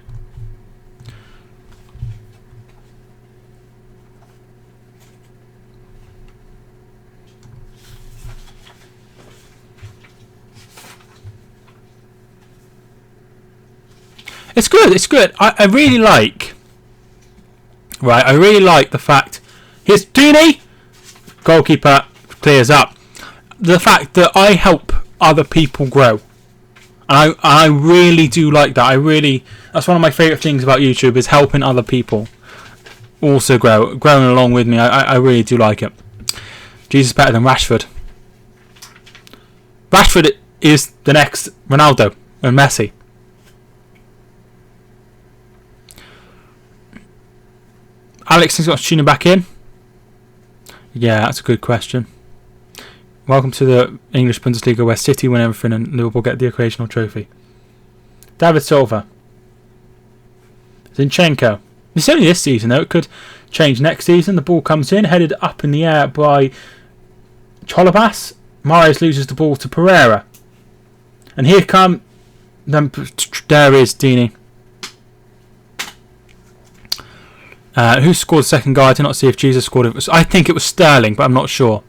It's good. It's good. I really like. Right. I really like the fact. Here's Deeney. Goalkeeper clears up. The fact that I help other people grow, and I really do like that. That's one of my favourite things about YouTube is helping other people also growing along with me. I really do like it. Jesus better than Rashford. Rashford is the next Ronaldo and Messi. Alex has got tuning back in. Yeah, that's a good question. Welcome to the English Bundesliga where City win everything and Liverpool get the occasional trophy. David Silva. Zinchenko. It's only this season though. It could change next season. The ball comes in, headed up in the air by Cholobas. Mahrez loses the ball to Pereira. And here come... There is Deeney. Who scored the second goal? I did not see if Jesus scored it. I think it was Sterling, but I'm not sure.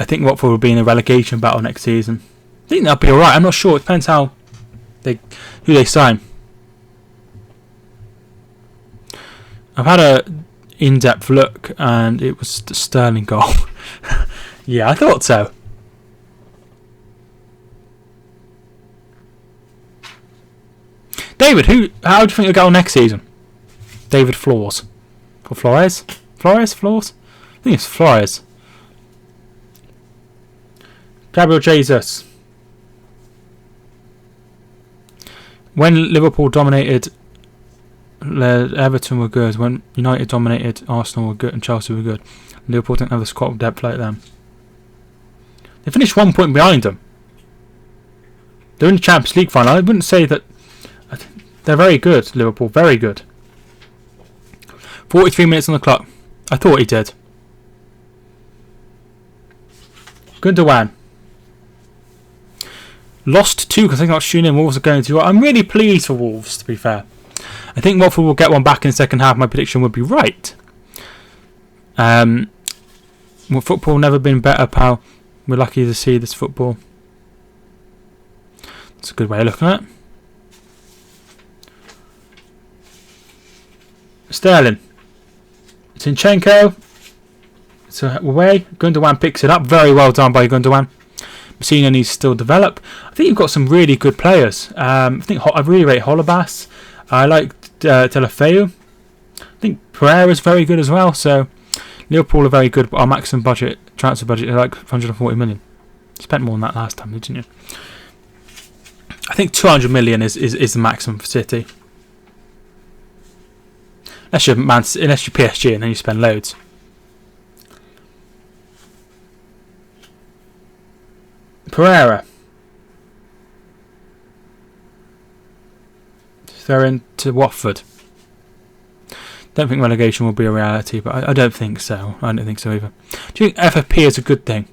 I think Watford will be in a relegation battle next season. I think that'll be alright. I'm not sure. It depends who they sign. I've had a in-depth look and it was the Sterling goal. Yeah, I thought so. David, how do you think you'll go next season? David Flores. Or Flores? Flores? I think it's Flores. Gabriel Jesus. When Liverpool dominated, Everton were good. When United dominated, Arsenal were good and Chelsea were good. Liverpool didn't have the squad depth like them. They finished 1 point behind them. They're in the Champions League final. I wouldn't say that. They're very good, Liverpool. Very good. 43 minutes on the clock. I thought he did. Gundogan. Lost 2 because I think I'll tune in. Wolves are going to. I'm really pleased for Wolves, to be fair. I think Watford will get one back in the second half. My prediction would be right. Well, football never been better, pal. We're lucky to see this football. That's a good way of looking at it. Sterling. Zinchenko. It's away. Gundogan picks it up. Very well done by Gundogan. Messina needs to still develop. I think you've got some really good players. I really rate Holobas. I like Telefeu. I think Pereira is very good as well. So Liverpool are very good, but our maximum transfer budget is like 140 million. You spent more than that last time, didn't you? I think 200 million is the maximum for City. Unless you're PSG and then you spend loads. Pereira. They're into Watford. Don't think relegation will be a reality, but I don't think so. I don't think so either. Do you think FFP is a good thing?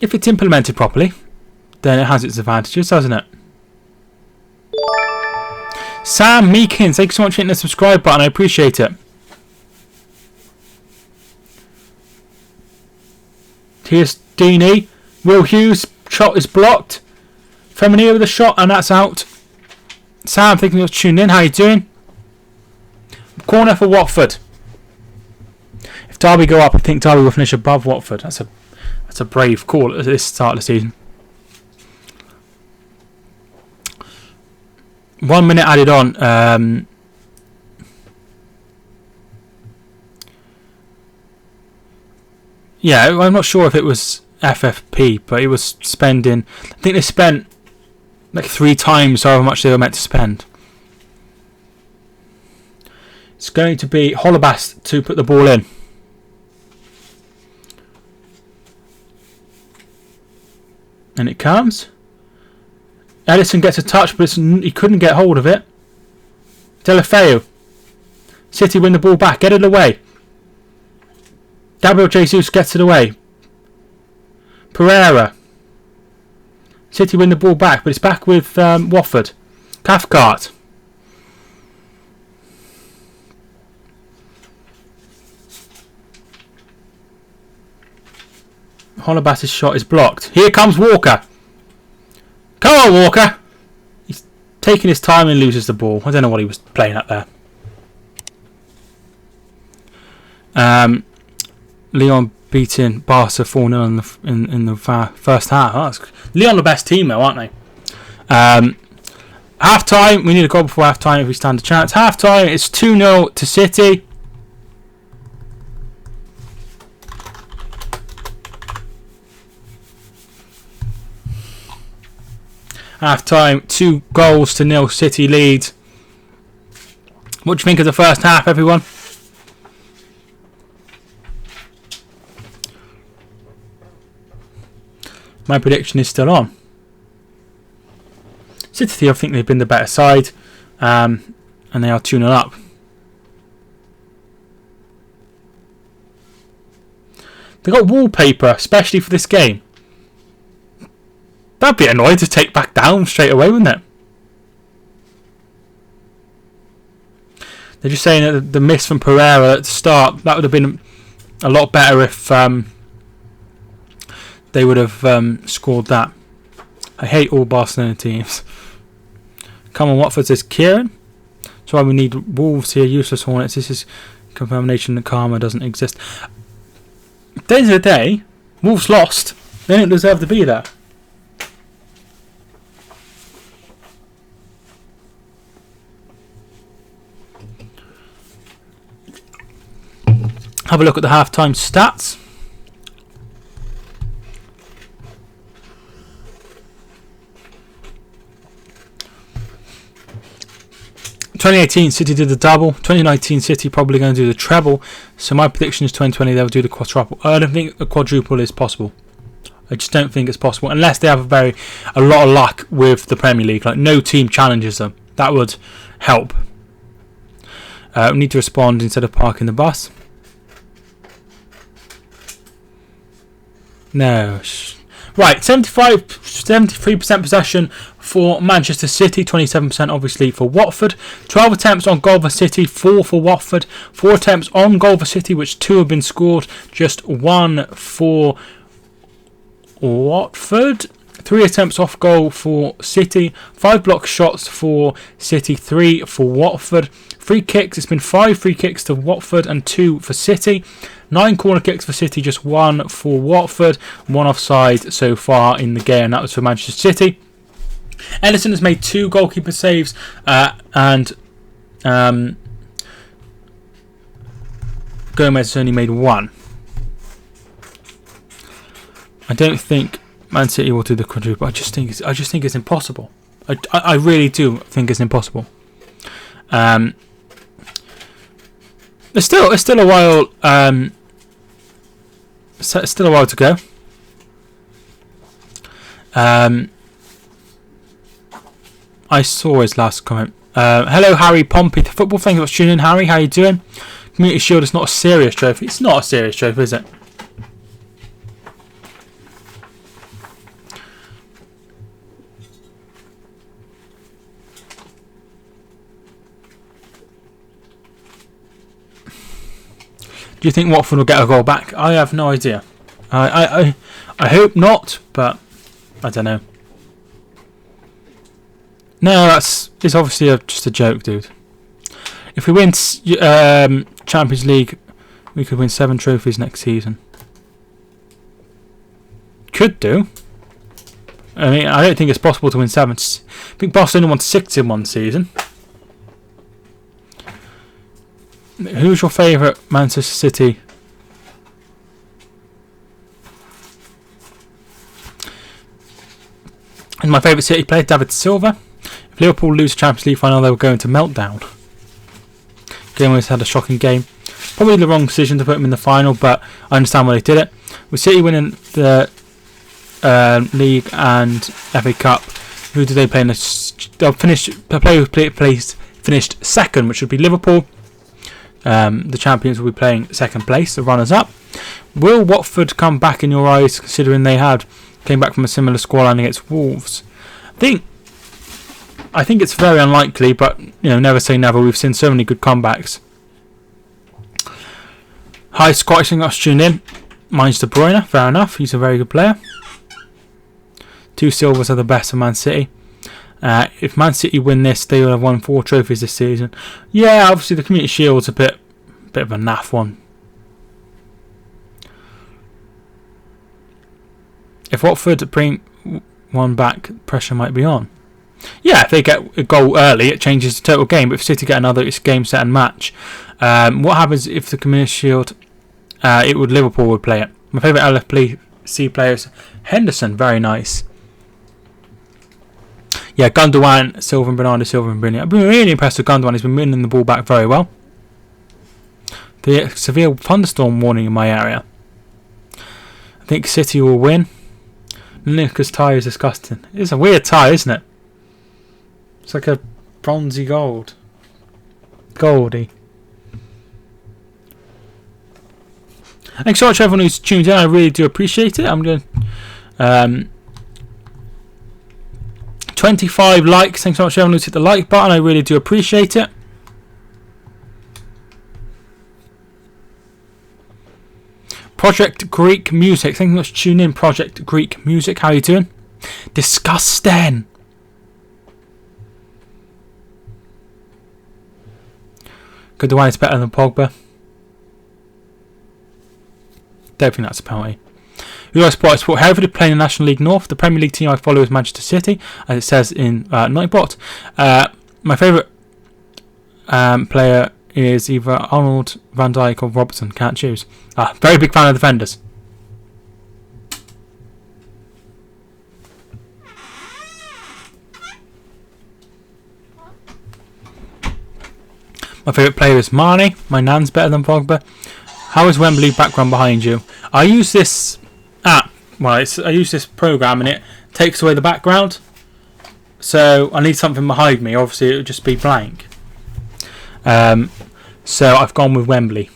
If it's implemented properly, then it has its advantages, doesn't it? Sam Meekins, thank you so much for hitting the subscribe button. I appreciate it. Here's Deeney. Will Hughes, shot is blocked. Feminier with a shot, and that's out. Sam, thank you for tuning in. How you doing? Corner for Watford. If Derby go up, I think Derby will finish above Watford. That's a brave call at this start of the season. 1 minute added on. Yeah, I'm not sure if it was FFP, but it was spending. I think they spent like 3 times however much they were meant to spend. It's going to be Holobast to put the ball in. And it comes. Edison gets a touch, but he couldn't get hold of it. Delafeu. City win the ball back. Get it away. Gabriel Jesus gets it away. Pereira. City win the ball back, but it's back with Watford. Cathcart. Holobast's shot is blocked. Here comes Walker. Come on, Walker. He's taking his time and loses the ball. I don't know what he was playing at there. Leon beating Barca 4-0 in the first half. Leon the best team though, aren't they? Half time. We need a goal before half time if we stand a chance. Half time. It's 2-0 to City. Half time, 2-0 City lead. What do you think of the first half, everyone? My prediction is still on. City, I think they've been the better side, and they are 2-0 up. They got wallpaper, especially for this game. That'd be annoying to take back down straight away, wouldn't it? They're just saying that the miss from Pereira at the start, that would have been a lot better if they would have scored that. I hate all Barcelona teams. Come on, Watford says Kieran. That's why we need Wolves here, useless Hornets. This is confirmation that karma doesn't exist. At the end of the day, Wolves lost. They don't deserve to be there. Have a look at the half-time stats. (2018) City did the double. 2019 City probably going to do the treble. So my prediction is 2020 they'll do the quadruple. I don't think the quadruple is possible. I just don't think it's possible unless they have a lot of luck with the Premier League. Like no team challenges them. That would help. We need to respond instead of parking the bus. No. Right, 73% possession for Manchester City, 27% obviously for Watford. 12 attempts on goal for City, 4 for Watford. 4 attempts on goal for City, which 2 have been scored, just 1 for Watford. 3 attempts off goal for City. 5 block shots for City, 3 for Watford. Free kicks, it's been 5 free kicks to Watford and 2 for City. 9 corner kicks for City, just 1 for Watford. 1 offside so far in the game, and that was for Manchester City. Ellison has made 2 goalkeeper saves, and Gomez has only made 1. I don't think Man City will do the quadruple. I just think it's impossible. I really do think it's impossible. There's still a while. Still a while to go. I saw his last comment. Hello, Harry Pompey. The football thing. What's tuning in, Harry? How you doing? Community Shield is not a serious trophy. It's not a serious trophy, is it? Do you think Watford will get a goal back? I have no idea. I hope not, but I don't know. No, it's obviously just a joke, dude. If we win Champions League, we could win 7 trophies next season. Could do. I mean, I don't think it's possible to win 7. I think Barcelona won 6 in one season. Who's your favourite Manchester City? And my favourite City player, David Silva. If Liverpool lose the Champions League final, they will go into meltdown. Gomez had a shocking game. Probably the wrong decision to put him in the final, but I understand why they did it. With City winning the League and FA Cup, who do they play in they'll finish the player who finished second, which would be Liverpool. The champions will be playing second place, the runners up. Will Watford come back in your eyes, considering they came back from a similar scoreline against Wolves? I think it's very unlikely, but never say never. We've seen so many good comebacks. Hi, Scottish, thanks for tuning in. Mine's De Bruyne, fair enough. He's a very good player. 2 silvers are the best of Man City. If Man City win this, they will have won 4 trophies this season. Yeah, obviously the Community Shield's a bit of a naff one. If Watford bring one back, pressure might be on. Yeah, if they get a goal early, it changes the total game. But if City get another, it's game, set and match. What happens if the Community Shield? Liverpool would play it. My favourite LFC player is Henderson. Very nice. Yeah, Gundogan, Silva and Bernardo Silva and brilliant. I've been really impressed with Gundogan. He's been winning the ball back very well. The severe thunderstorm warning in my area. I think City will win. Lineker's tie is disgusting. It's a weird tie, isn't it? It's like a bronzy gold. Goldie. Thanks so much everyone who's tuned in. I really do appreciate it. I'm going 25 likes. Thanks so much everyone who's hit the like button. I really do appreciate it. Project Greek Music. Thank you much for tuning in, Project Greek Music. How are you doing? Disgusting. Good, the one is better than Pogba. Don't think that's a penalty. Who do I support? I support Hereford, playing in the National League North. The Premier League team I follow is Manchester City, as it says in Nightbot. My favourite player is either Arnold, Van Dijk or Robertson. Can't choose. Very big fan of defenders. My favourite player is Mane. My nan's better than Pogba. How is Wembley background behind you? I use this app. Well, I use this program and it takes away the background. So I need something behind me. Obviously, it would just be blank. So I've gone with Wembley.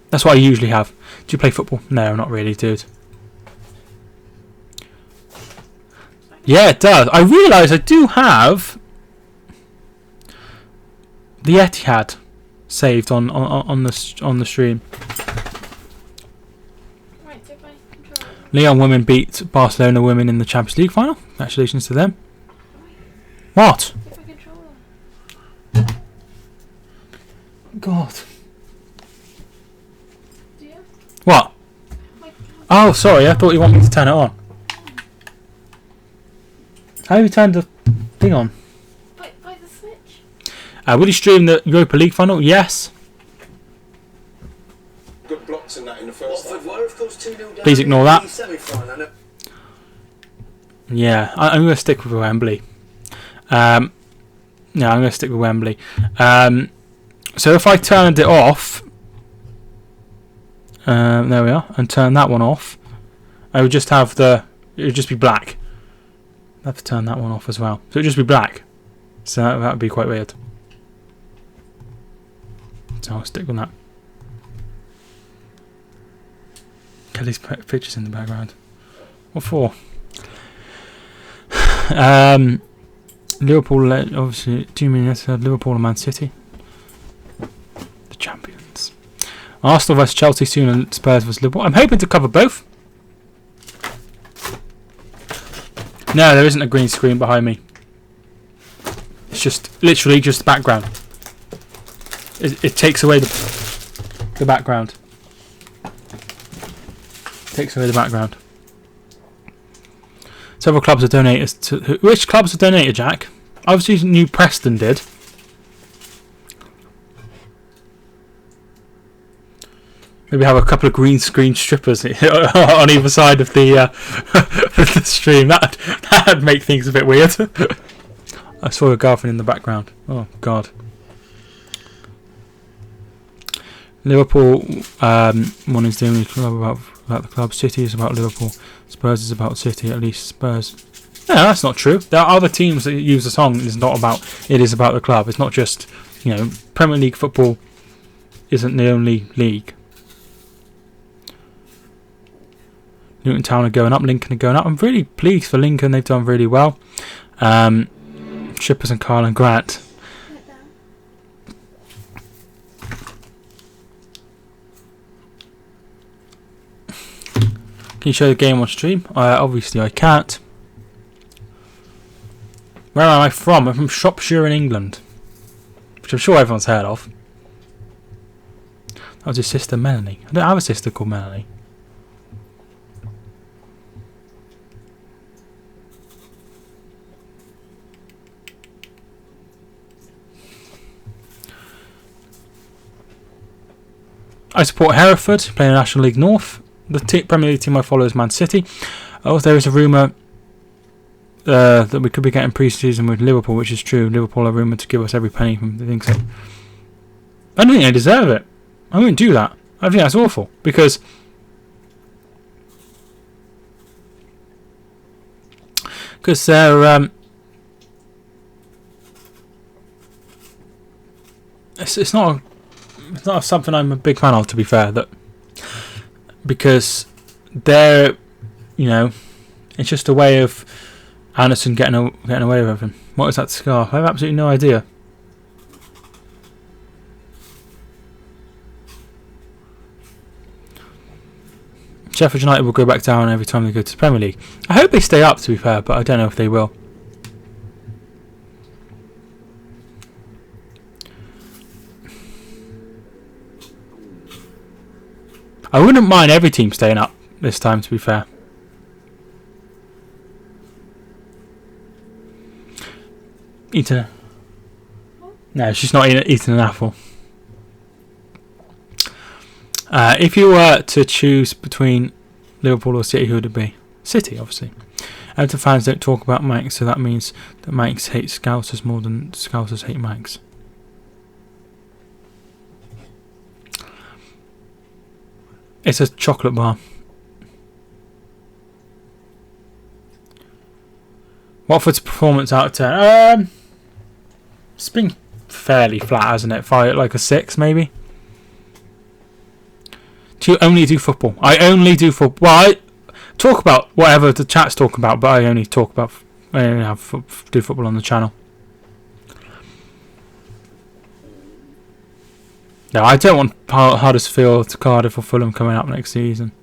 That's what I usually have. Do you play football? No, not really, dude. Yeah, it does. I realise I do have the Etihad saved on the stream. Right, take my controller. Lyon women beat Barcelona women in the Champions League final. Congratulations to them. What? Take my controller. God. Do you? What? My controller. Oh, sorry. I thought you wanted me to turn it on. How have you turned the thing on? By the switch. Will you stream the Europa League final? Yes. Good blocks in that in the first half. Please ignore that. Yeah, I'm going to stick with Wembley. Yeah, I'm going to stick with Wembley. So if I turned it off, there we are, and turn that one off, I would just have it would just be black. I have to turn that one off as well. So it would just be black. So that would be quite weird. So I'll stick with that. Kelly's pictures in the background. What for? Liverpool, obviously, 2 minutes. Liverpool and Man City, the champions. Arsenal vs Chelsea soon and Spurs vs Liverpool. I'm hoping to cover both. No, there isn't a green screen behind me. It's just literally just the background. It takes away the background. Takes away the background. Several clubs have donated to... Which clubs have donated, Jack? Obviously New Preston did. Maybe have a couple of green screen strippers on either side of the, the stream. That'd make things a bit weird. I saw a girlfriend in the background. Oh, God. Liverpool, one is the only club about the club. City is about Liverpool. Spurs is about City. At least Spurs. No, that's not true. There are other teams that use the song. It is about the club. It's not just, Premier League football isn't the only league. Luton Town are going up. Lincoln are going up. I'm really pleased for Lincoln. They've done really well. Shippers and Carl and Grant. Can you show the game on stream? Obviously I can't. Where am I from? I'm from Shropshire in England, which I'm sure everyone's heard of. That was his sister Melanie. I don't have a sister called Melanie. I support Hereford, playing in National League North. The Premier League team I follow is Man City. Oh, there is a rumour that we could be getting pre-season with Liverpool, which is true. Liverpool are rumoured to give us every penny from the things. I don't think they deserve it. I wouldn't do that. I think that's awful because they're it's not something I'm a big fan of, to be fair. Because they're, it's just a way of Anderson getting away with everything. What is that scarf? I have absolutely no idea. Sheffield United will go back down every time they go to the Premier League. I hope they stay up, to be fair, but I don't know if they will. I wouldn't mind every team staying up this time, to be fair. No, she's not eating an apple. If you were to choose between Liverpool or City, who would it be? City, obviously. Everton fans don't talk about Manx, so that means that Manx hate Scousers more than Scousers hate Manx. It's a chocolate bar. Watford's performance out of 10. It's been fairly flat, hasn't it? Like a 6, maybe. Do you only do football? I only do football. Well, I talk about whatever the chat's talking about, but I only talk about. I only do football on the channel. No, I don't want Huddersfield, Cardiff or Fulham coming up next season.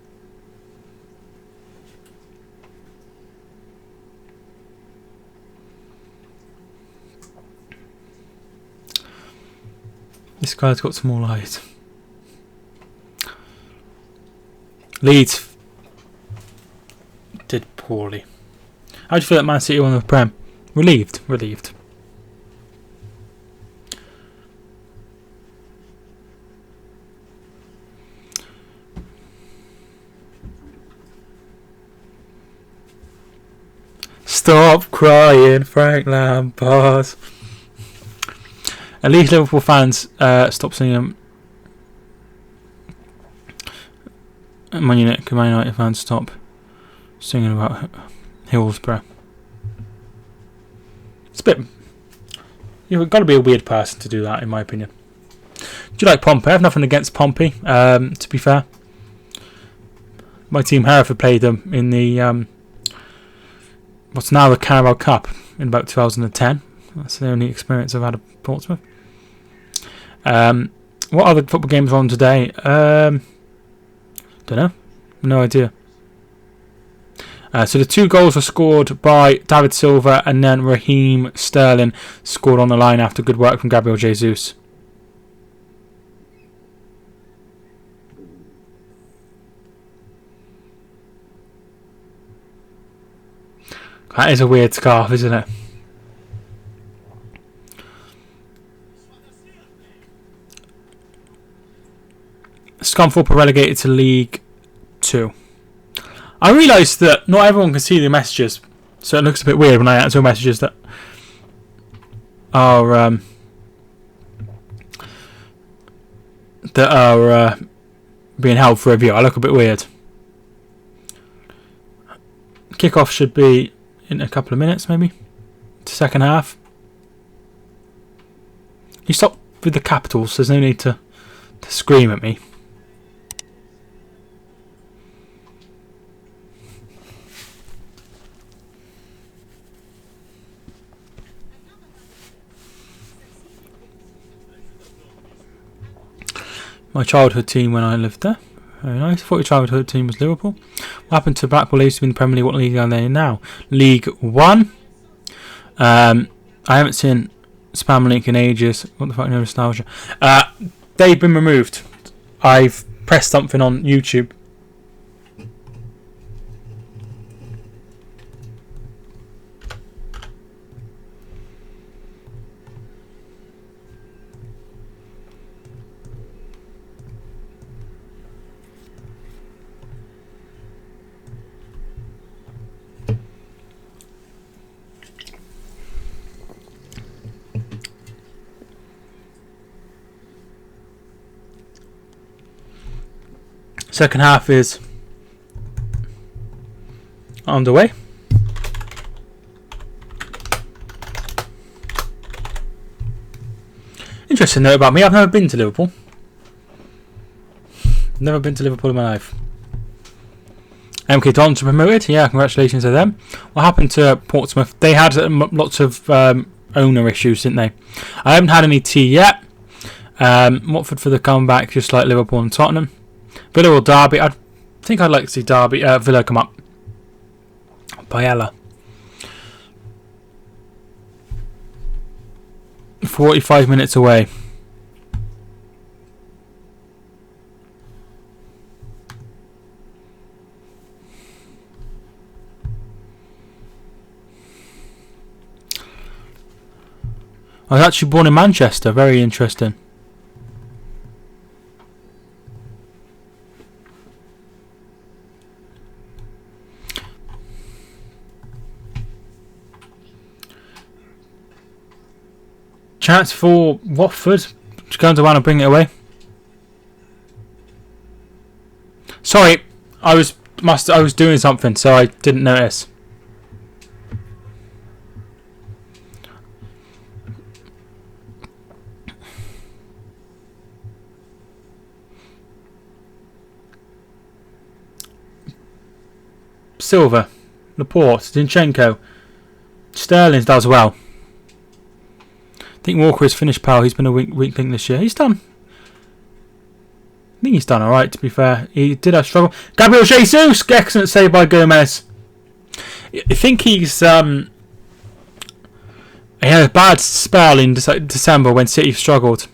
This guy's got small eyes. Leeds did poorly. How do you feel that Man City won the Prem? Relieved. Stop crying, Frank Lampard. At least Liverpool fans stop singing. Man United fans stop singing about Hillsborough. It's a bit. You've got to be a weird person to do that, in my opinion. Do you like Pompey? I have nothing against Pompey. To be fair, my team Hereford played them in the what's now the Carabao Cup in about 2010. That's the only experience I've had at Portsmouth. What other football games are on today? Don't know. No idea. So the 2 goals were scored by David Silva, and then Raheem Sterling scored on the line after good work from Gabriel Jesus. That is a weird scarf, isn't it? Scunthorpe are relegated to League 2. I realised that not everyone can see the messages, so it looks a bit weird when I answer messages that are being held for review. I look a bit weird. Kickoff should be in a couple of minutes, maybe. Second half. You stop with the capitals. There's no need to scream at me. My childhood team when I lived there. Very nice. I thought your childhood team was Liverpool. What happened to Blackpool? They used to be in the Premier League. What league are they in now? League 1. I haven't seen Spam Link in ages. What the fuck, no nostalgia. They've been removed. I've pressed something on YouTube. Second half is underway. Interesting note about me, I've never been to Liverpool. Never been to Liverpool in my life. MK Dons are promoted, yeah, congratulations to them. What happened to Portsmouth? They had lots of owner issues, didn't they? I haven't had any tea yet. Watford for the comeback, just like Liverpool and Tottenham. Villa or Derby? I think I'd like to see Derby, Villa come up. Paella. 45 minutes away. I was actually born in Manchester. Very interesting. Chance for Watford to go around and bring it away. Sorry, I was doing something, so I didn't notice. Silva, Laporte, Zinchenko, Sterling does well. I think Walker is finished, pal. He's been a weak link this year. He's done. I think he's done alright, to be fair. He did have struggle. Gabriel Jesus! Excellent save by Gomez. I think he's... he had a bad spell in December when City struggled.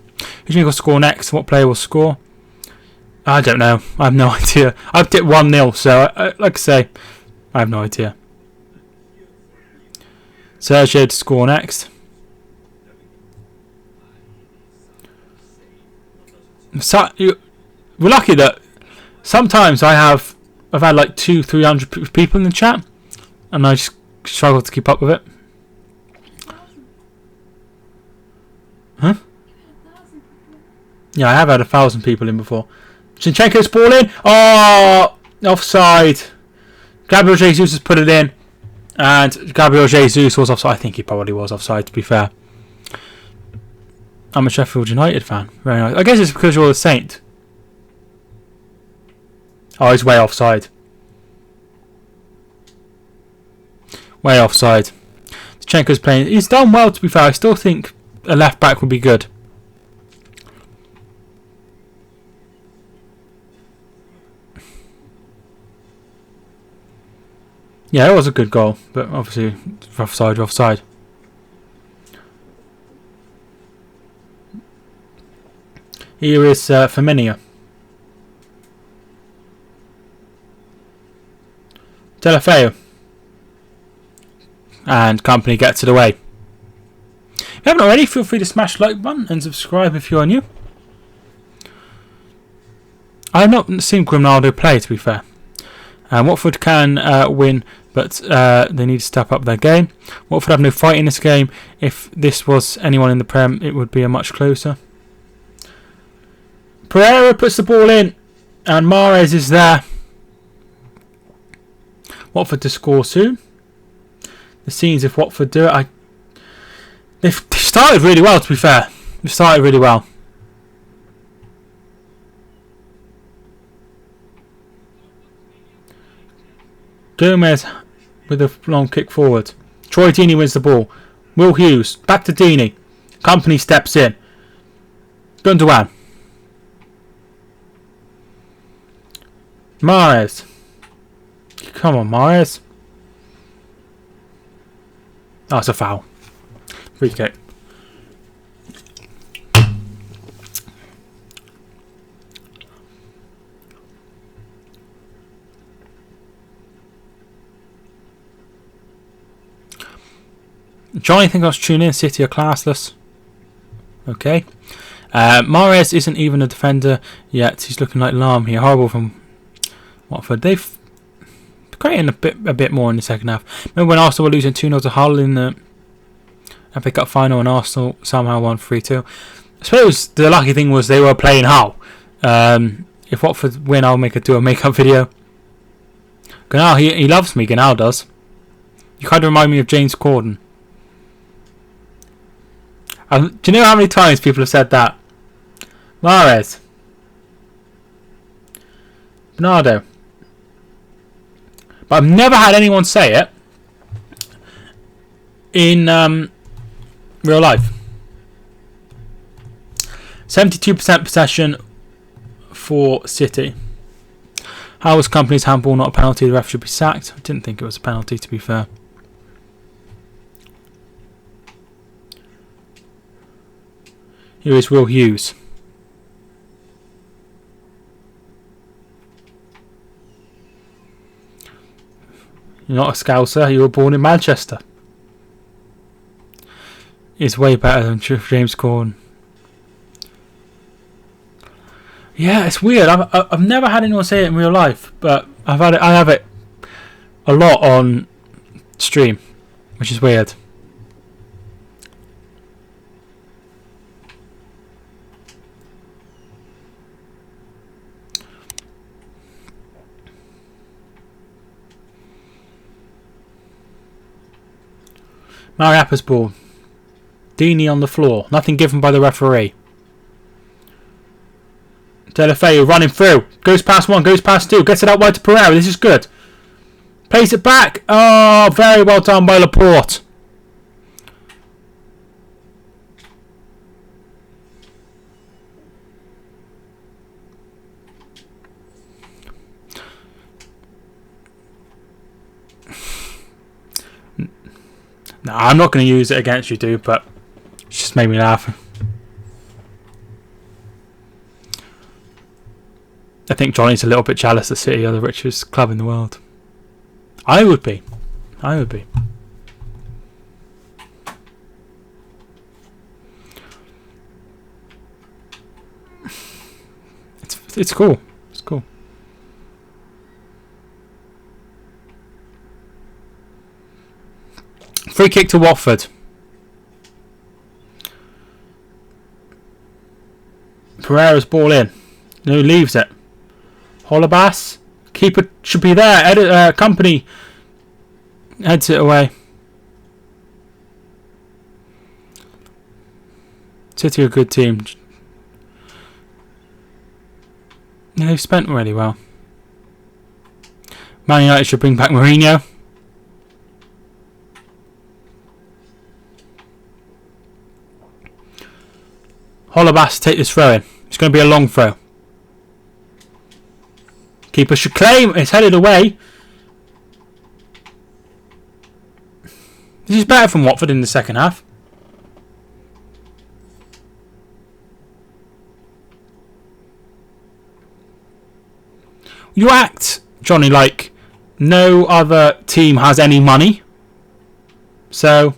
Who's going to score next? What player will score? I don't know. I have no idea. I've dipped 1-0, so like I say, I have no idea. Sergio to score next. So, we're lucky that sometimes I've had like 200-300 people in the chat, and I just struggle to keep up with it. Huh? Yeah, I have had 1,000 people in before. Zinchenko's ball in. Oh, offside. Gabriel Jesus has put it in, and Gabriel Jesus was offside. I think he probably was offside, to be fair. I'm a Sheffield United fan. Very nice. I guess it's because you're a Saint. Oh, he's way offside. Way offside. Zinchenko's playing. He's done well, to be fair. I still think a left back would be good. Yeah, it was a good goal, but obviously rough side, rough side. Here is Firmino. Delafeu. And company gets it away. If you haven't already, feel free to smash the like button and subscribe if you are new. I have not seen Ronaldo play, to be fair. Watford can win, but they need to step up their game. Watford have no fight in this game. If this was anyone in the Prem, it would be a much closer. Pereira puts the ball in, and Mahrez is there. Watford to score soon. The scenes if Watford do it, they've started really well, to be fair. They've started really well. Gomez with a long kick forward. Troy Deeney wins the ball. Will Hughes back to Deeney. Company steps in. Gundogan. Mahrez. Come on, Mahrez. Oh, it's a foul. Free kick. Johnny think I was tuning in. City are classless. Okay. Mahrez isn't even a defender yet. He's looking like Lam here. Horrible from Watford. They've creating a bit more in the second half. Remember when Arsenal were losing 2-0 to Hull in the FA Cup final and Arsenal somehow won 3-2? I suppose the lucky thing was they were playing Hull. If Watford win, I'll do a make-up video. Ganal, he loves me. Ganal does. You kind of remind me of James Corden. Do you know how many times people have said that? Mahrez. Bernardo. But I've never had anyone say it in real life. 72% possession for City. How was Company's handball not a penalty? The ref should be sacked. I didn't think it was a penalty, to be fair. Here is Will Hughes. You're not a Scouser, you were born in Manchester. He's way better than James Corden. Yeah, it's weird. I've never had anyone say it in real life, but I have it a lot on stream, which is weird. Mariappa's ball. Deeney on the floor. Nothing given by the referee. Delafeu running through. Goes past one, goes past two. Gets it out wide to Pereira. This is good. Plays it back. Oh, very well done by Laporte. No, I'm not going to use it against you, dude, but it just made me laugh. I think Johnny's a little bit jealous of City are the richest club in the world. I would be. It's cool. It's cool. Free kick to Watford. Pereira's ball in. No, leaves it. Holebas. Keeper should be there. Company heads it away. City are a good team. Yeah, they've spent really well. Man United should bring back Mourinho. Holebas take this throw in. It's going to be a long throw. Keeper should claim. It's headed away. This is better from Watford in the second half. You act, Johnny, like no other team has any money. So,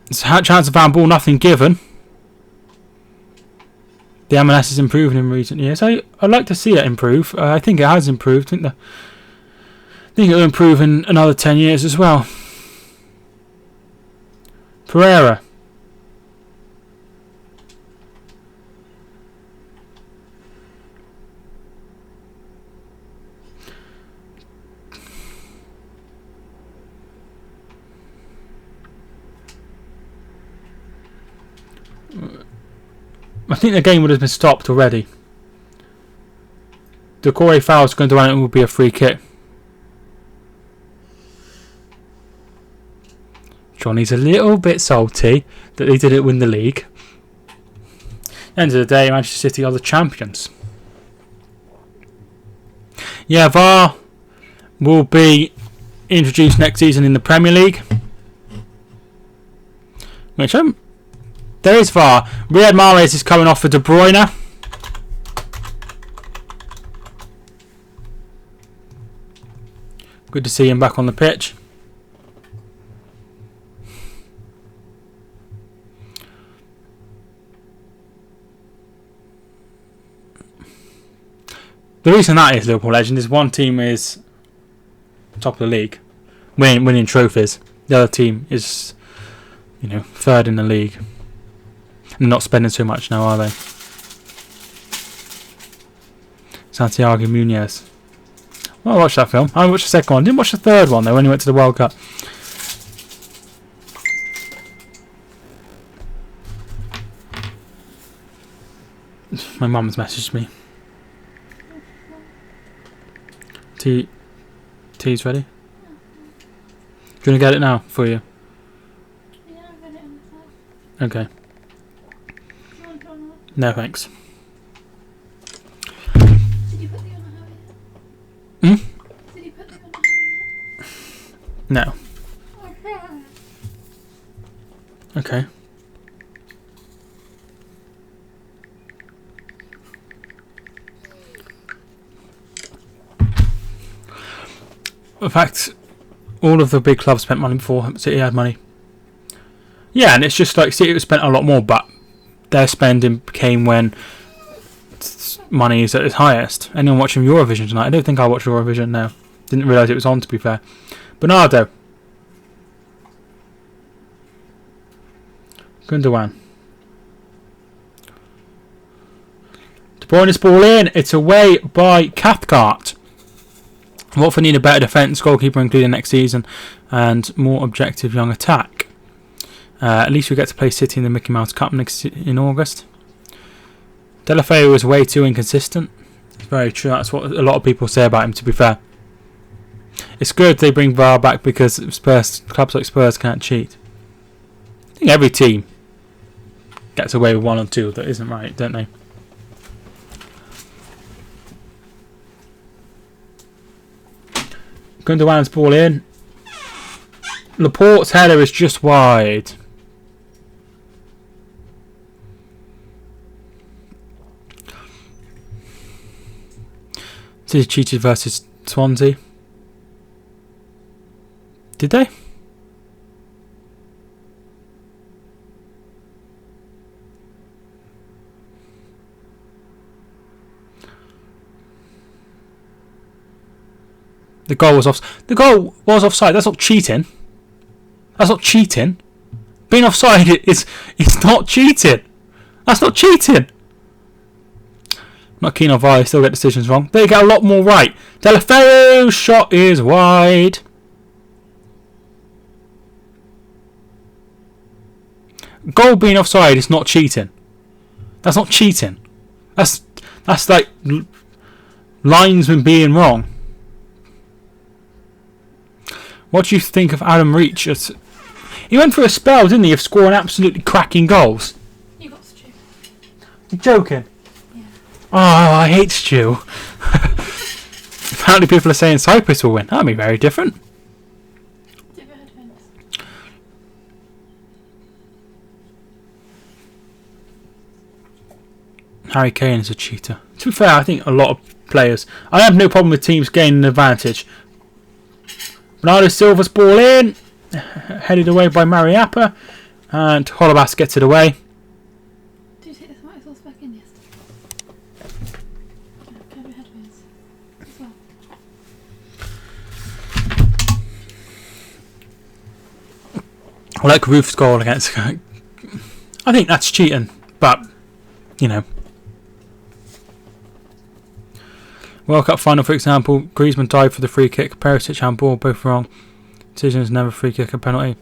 it's a chance of found ball, nothing given. The MLS has improved in recent years. I'd like to see it improve. I think it has improved. I think it'll improve in another 10 years as well. Pereira. I think the game would have been stopped already. The Corey foul's going to run, it will be a free kick. Johnny's a little bit salty that they didn't win the league. At the end of the day, Manchester City are the champions. Yeah, VAR will be introduced next season in the Premier League. Which there is VAR. Riyad Mahrez is coming off for De Bruyne. Good to see him back on the pitch. The reason that is, Liverpool legend, is one team is top of the league, winning trophies. The other team is, third in the league. And not spending so much now, are they? Santiago Muñoz. Well, I watched that film. I watched the second one. Didn't watch the third one though when he went to the World Cup. My mum's messaged me. Tea's ready? Do you want to get it now for you? Yeah, I've got it on the side. Okay. You want to on No thanks. Did you put the on a yet? Did you put the on a yet? No. Okay. Okay. In fact, all of the big clubs spent money before City had money. Yeah, and it's just like City spent a lot more, but their spending came when money is at its highest. Anyone watching Eurovision tonight? I don't think I watched Eurovision now. Didn't realise it was on, to be fair. Bernardo. Gundogan. De Bruyne's ball in. It's away by Cathcart. Watford need a better defence, goalkeeper included next season, and more objective young attack. At least we get to play City in the Mickey Mouse Cup in August. Deulofeu was way too inconsistent. It's very true. That's what a lot of people say about him, to be fair. It's good they bring VAR back because clubs like Spurs can't cheat. I think every team gets away with one or two that isn't right, don't they? Gundogan's ball in. Laporte's header is just wide. City cheated versus Swansea. Did they? The goal was offside. That's not cheating. That's not cheating. Being offside is not cheating. That's not cheating. Not keen on VAR. Still get decisions wrong. They get a lot more right. Deulofeu's shot is wide. Goal being offside is not cheating. That's not cheating. That's like linesman being wrong. What do you think of Adam Reach? He went through a spell, didn't he, of scoring absolutely cracking goals? You got Stu. You're joking? Yeah. Oh, I hate Stu. Apparently people are saying Cyprus will win. That'd be very different. Harry Kane is a cheater. To be fair, I think a lot of players. I have no problem with teams gaining an advantage. Bernardo Silva's ball in, headed away by Mariappa, and Holobas gets it away. Do you take the tomato sauce back in yesterday? Cover your headphones as well. I like Ruth's goal against. I think that's cheating, but you know. World Cup final, for example, Griezmann dived for the free kick, Perisic handball, both wrong. Decision is never free kick, a penalty.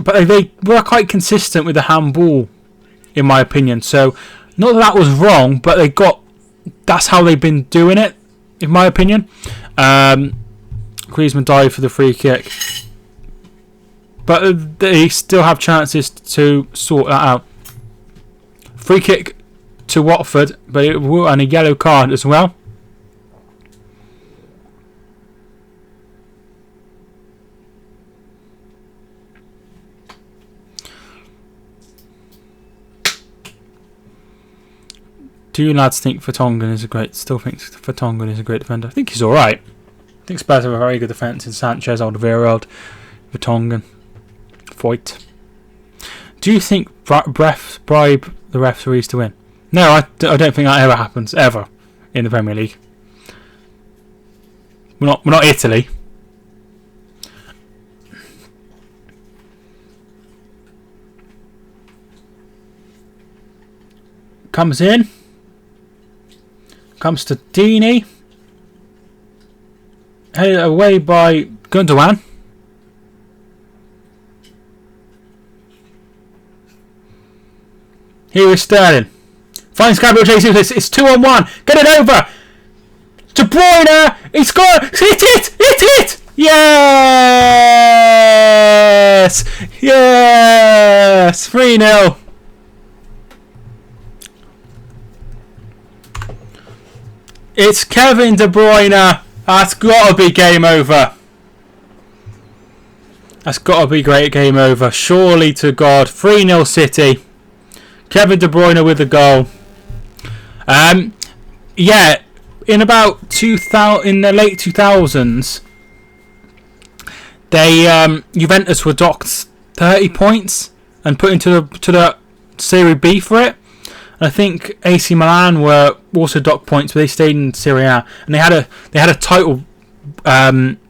But they were quite consistent with the handball, in my opinion. So, not that was wrong, but that's how they've been doing it, in my opinion. Griezmann dived for the free kick. But they still have chances to sort that out. Free kick to Watford, but and a yellow card as well. Do you lads think Vertonghen is a great defender? I think he's alright. I think Spurs have a very good defence in Sanchez, Alderweireld, Vertonghen, Foyt. Do you think refs bribe the referees to win? No, I don't think that ever happens, ever, in the Premier League. We're not Italy. Comes in. Comes to Deeney. Headed away by Gundogan. Here is Sterling. Finds Gabriel Jesus. It's 2-on-1. Get it over. De Bruyne. He scored. Hit it. Hit it. Yes. Yes. 3-0. It's Kevin De Bruyne. That's got to be game over. That's got to be great game over. Surely to God. 3-0 City. Kevin De Bruyne with the goal. Yeah, in about in the late 2000s, Juventus were docked 30 points and put into the Serie B for it. And I think AC Milan were also docked points, but they stayed in Serie A, and they had a title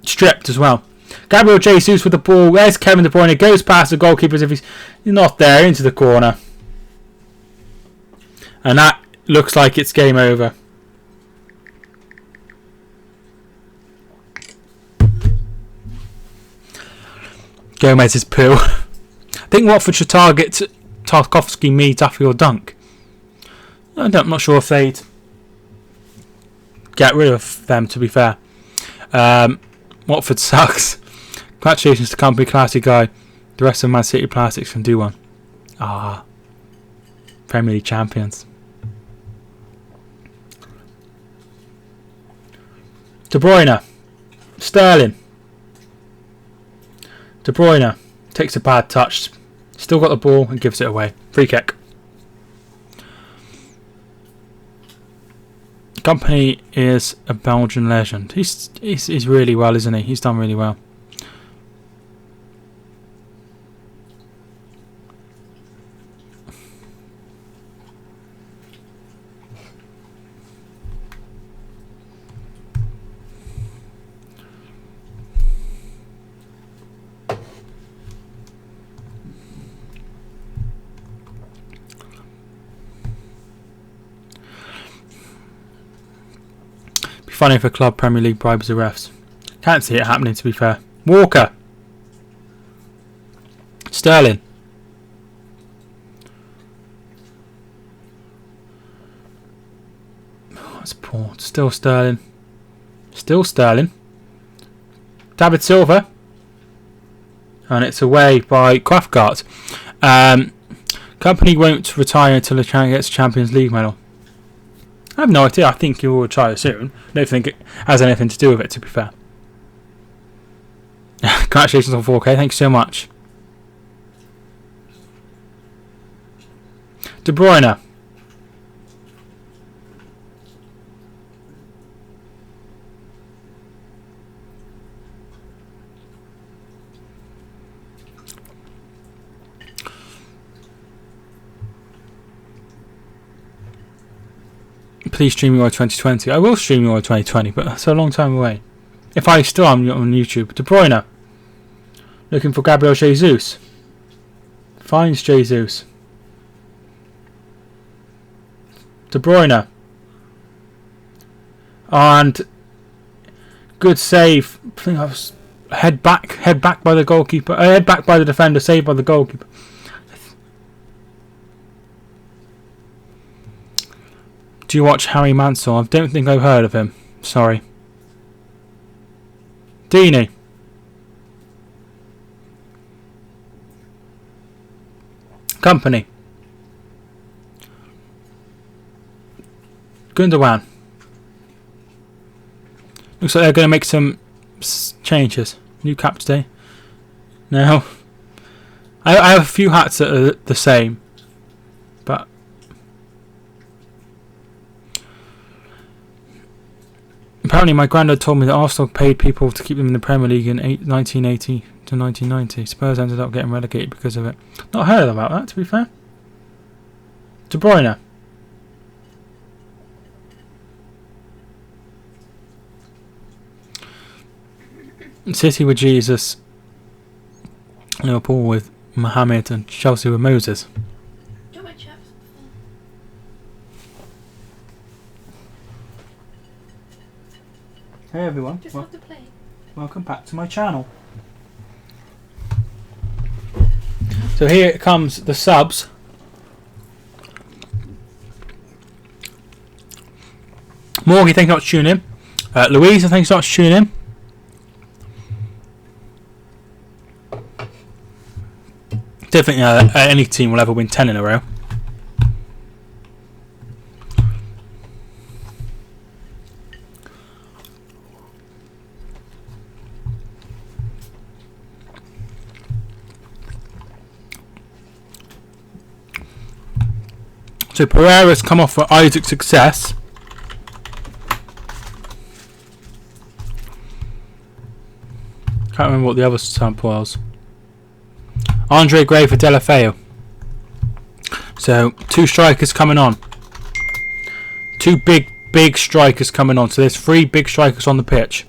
stripped as well. Gabriel Jesus with the ball. There's Kevin De Bruyne. Goes past the goalkeeper as if he's not there, into the corner. And that looks like it's game over. Gomez's poo. I think Watford should target Tarkowski, me, Duffy or Dunk. I'm not sure if they'd get rid of them, to be fair. Watford sucks. Congratulations to Company, classy guy. The rest of Man City Plastics can do one. Premier League champions. De Bruyne. Sterling. De Bruyne takes a bad touch. Still got the ball and gives it away. Free kick. Company is a Belgian legend. He's really well, isn't he? He's done really well. Funny if a club Premier League bribes the refs. Can't see it happening, to be fair. Walker. Sterling. Oh, that's poor. Still Sterling. Still Sterling. David Silva. And it's away by Krafgart. Company won't retire until the gets Champions League medal. I have no idea. I think he will retire soon. I don't think it has anything to do with it, to be fair. Congratulations on 4K. Thank you so much. De Bruyne. Please stream Euro 2020. I will stream Euro 2020, but that's a long time away. If I still am on YouTube. De Bruyne. Looking for Gabriel Jesus. Finds Jesus. De Bruyne. And good save. I think I was head back by the goalkeeper. Head back by the defender, saved by the goalkeeper. Do you watch Harry Mansell? I don't think I've heard of him. Sorry. Deeney. Company. Gundogan. Looks like they're going to make some changes. New cap today. No. I have a few hats that are the same. But apparently my granddad told me that Arsenal paid people to keep them in the Premier League in 1980 to 1990. Spurs ended up getting relegated because of it. Not heard about that, to be fair. De Bruyne. City with Jesus. Liverpool with Mohammed and Chelsea with Moses. Do my chaps. Hey everyone. Just have to play. Welcome back to my channel. So here comes the subs. Morgie, thank you not tuning in. Louise, thanks not tuning in. Don't think any team will ever win 10 in a row. So Pereira's come off for Isaac's success. Can't remember what the other sample was. Andre Gray for Delafeu. So 2 strikers coming on. 2 big strikers coming on. So there's 3 big strikers on the pitch.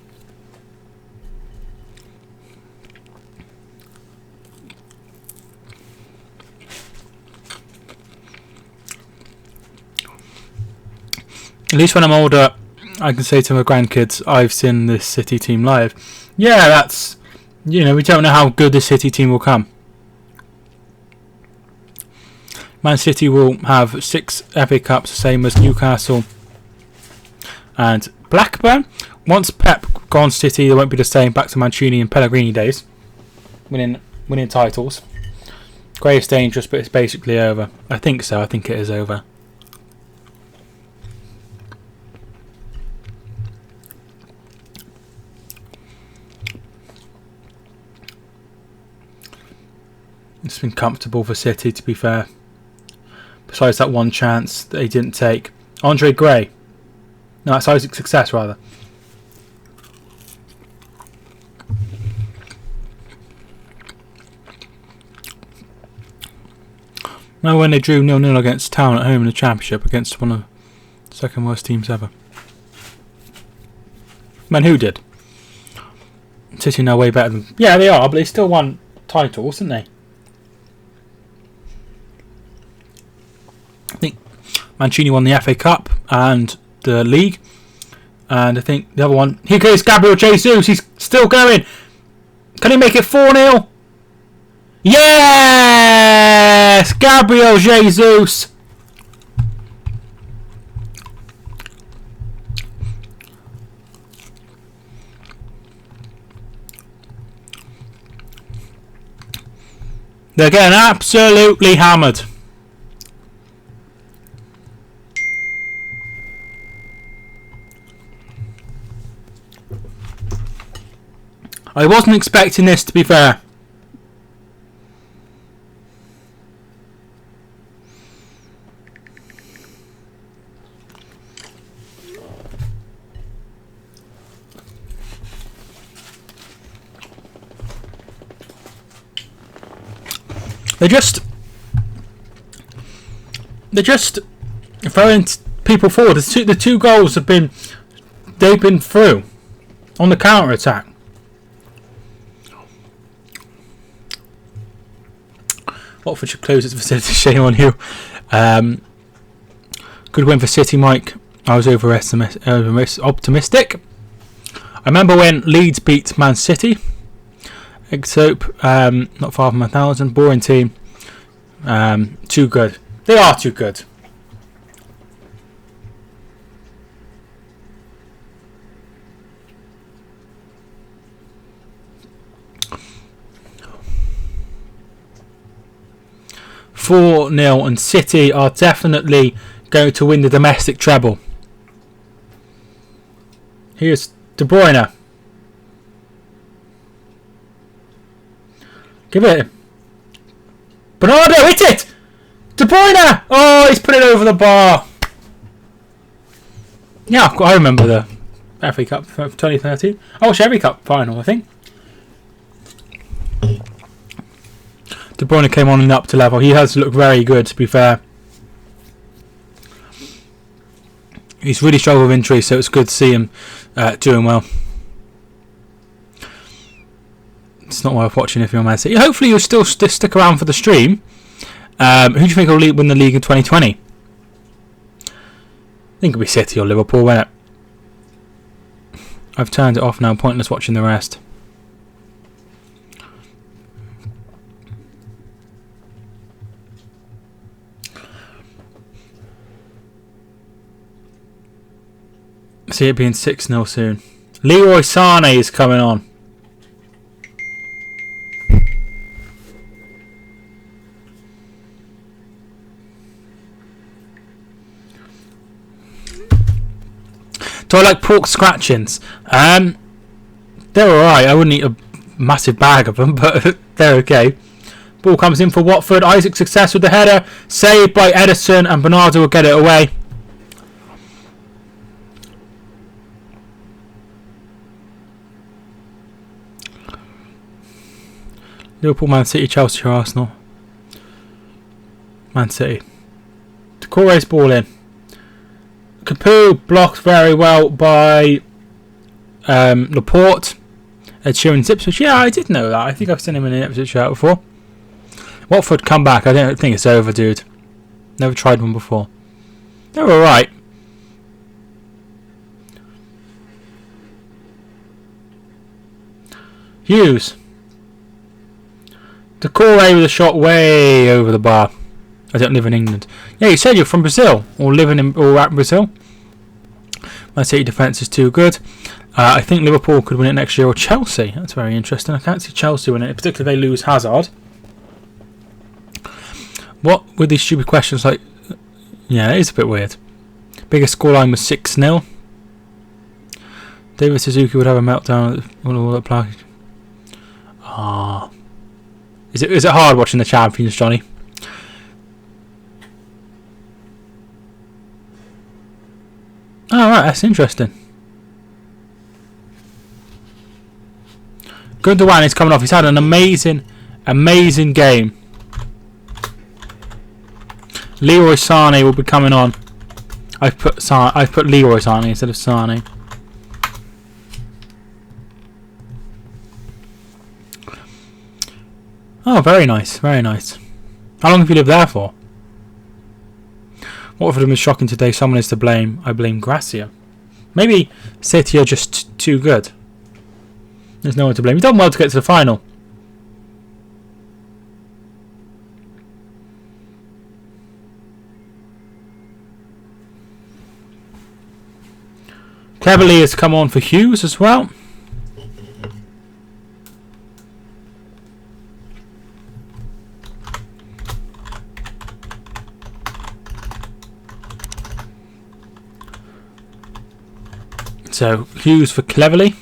At least when I'm older, I can say to my grandkids, I've seen this City team live. Yeah, that's, we don't know how good this City team will come. Man City will have 6 FA Cups, same as Newcastle and Blackburn. Once Pep gone City, they won't be the same. Back to Mancini and Pellegrini days, winning titles. Greatest dangerous, but it's basically over. I think so. I think it is over. It's been comfortable for City, to be fair. Besides that one chance that he didn't take. Andre Gray. No, that's Isaac's success, rather. Remember when they drew 0-0 against Town at home in the Championship against one of the second worst teams ever? Man, who did? City now way better than... Yeah, they are, but they still won titles, didn't they? I think Mancini won the FA Cup and the league, and I think the other one. Here goes Gabriel Jesus. He's still going. Can he make it 4-0? Yes, Gabriel Jesus. They're getting absolutely hammered. I wasn't expecting this, to be fair. They're just throwing people forward. The two goals have been, they've been through on the counter attack. Watford should close its facility. Shame on you. Good win for City, Mike. I was optimistic. I remember when Leeds beat Man City. Egg soap, not far from 1,000. Boring team. Too good. They are too good. (4-0) and City are definitely going to win the domestic treble. Here's De Bruyne. Give it. Bernardo, hit it! De Bruyne! Oh, he's put it over the bar. Yeah, I remember the FA Cup 2013. I watched every cup final, I think. De Bruyne came on and up to level. He has looked very good, to be fair. He's really struggled with injury, so it's good to see him doing well. It's not worth watching if you're Man City. Hopefully you'll still stick around for the stream. Who do you think will win the league in 2020? I think it'll be City or Liverpool, won't it? I've turned it off now. Pointless watching the rest. See it being 6-0 soon. Leroy Sané is coming on. Do I like pork scratchings? They're alright. I wouldn't eat a massive bag of them, but they're okay. Ball comes in for Watford. Isaac success with the header. Saved by Edison, and Bernardo will get it away. Liverpool, Man City, Chelsea or Arsenal? Man City. Decore's ball in. Capoue blocked very well by Laporte. Ed Sheeran's Ipswich. Yeah, I did know that. I think I've seen him in an Ipswich shirt before. Watford come back. I don't think it's over, dude. Never tried one before. They're alright. Hughes. Decore with a shot way over the bar. I don't live in England. Yeah, you said you're from Brazil or living in or at Brazil. My City defence is too good. I think Liverpool could win it next year or Chelsea. That's very interesting. I can't see Chelsea winning it, particularly if they lose Hazard. What with these stupid questions like? Yeah, it is a bit weird. Biggest scoreline was 6-0. David Suzuki would have a meltdown at all that play. Ah. Is it hard watching the champions, Johnny? Oh, right, that's interesting. Gundogan is coming off. He's had an amazing game. Leroy Sané will be coming on. I've put Leroy Sané instead of Sané. Oh, very nice, very nice. How long have you lived there for? Watford have been shocking today. Someone is to blame. I blame Gracia. Maybe City are just too good. There's no one to blame. You've done well to get to the final. Cleverly has come on for Hughes as well. So Hughes for Cleverly.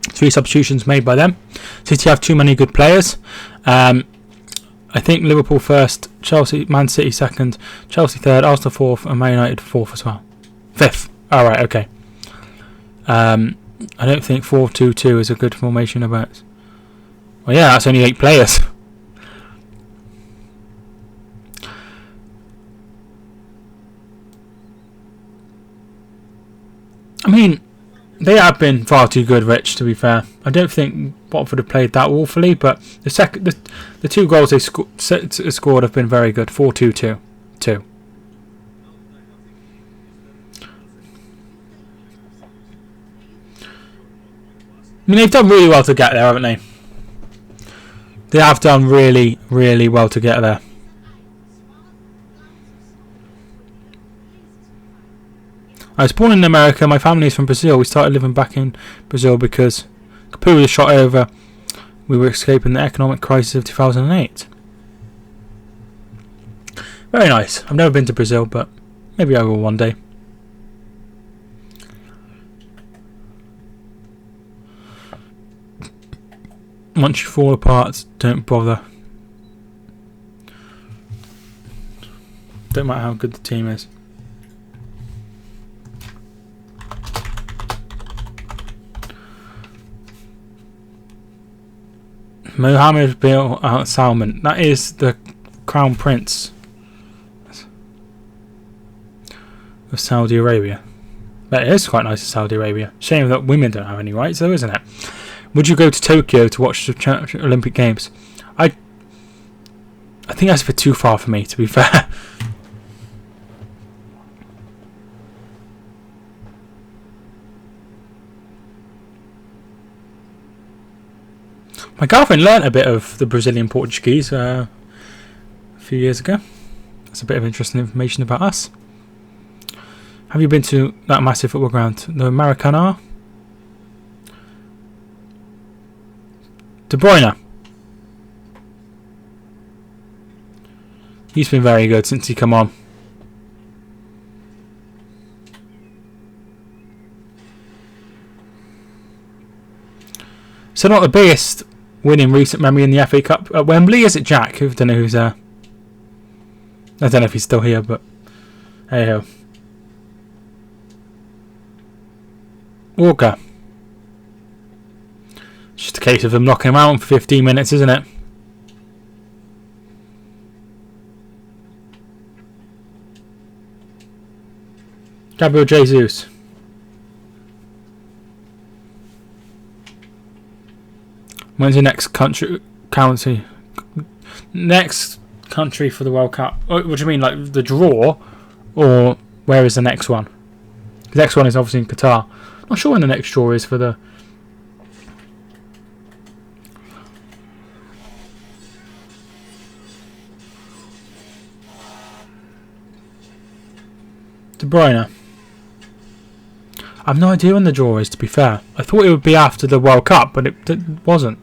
3 substitutions made by them. City have too many good players. I think Liverpool first, Chelsea, Man City second, Chelsea third, Arsenal fourth, and Man United fourth as well. Fifth. Alright, okay. I don't think 4-2-2 is a good formation about. Well, yeah, that's only 8 players. mean, they have been far too good, Rich, to be fair. I don't think Watford have played that awfully, but the 2 goals they scored have been very good. 4-2-2. I mean, they've done really well to get there, haven't they? They have done really, really well to get there. I was born in America. My family is from Brazil. We started living back in Brazil because Capu was shot over. We were escaping the economic crisis of 2008. Very nice. I've never been to Brazil, but maybe I will one day. Once you fall apart, don't bother. Don't matter how good the team is. Mohammed bin Salman. That is the Crown Prince of Saudi Arabia. That is quite nice in Saudi Arabia. Shame that women don't have any rights though, isn't it? Would you go to Tokyo to watch the Olympic Games? I think that's a bit too far for me, to be fair. My girlfriend learnt a bit of the Brazilian Portuguese a few years ago. That's a bit of interesting information about us. Have you been to that massive football ground? The Maracanã? De Bruyne. He's been very good since he come on. So not the biggest win in recent memory in the FA Cup at Wembley, is it, Jack? I don't know who's there. I don't know if he's still here, but hey ho. Walker. It's just a case of them knocking him out for 15 minutes, isn't it? Gabriel Jesus. When's the next next country for the World Cup? What do you mean, like the draw, or where is the next one? The next one is obviously in Qatar. Not sure when the next draw is for the. De Bruyne. I've no idea when the draw is, to be fair. I thought it would be after the World Cup, but it wasn't.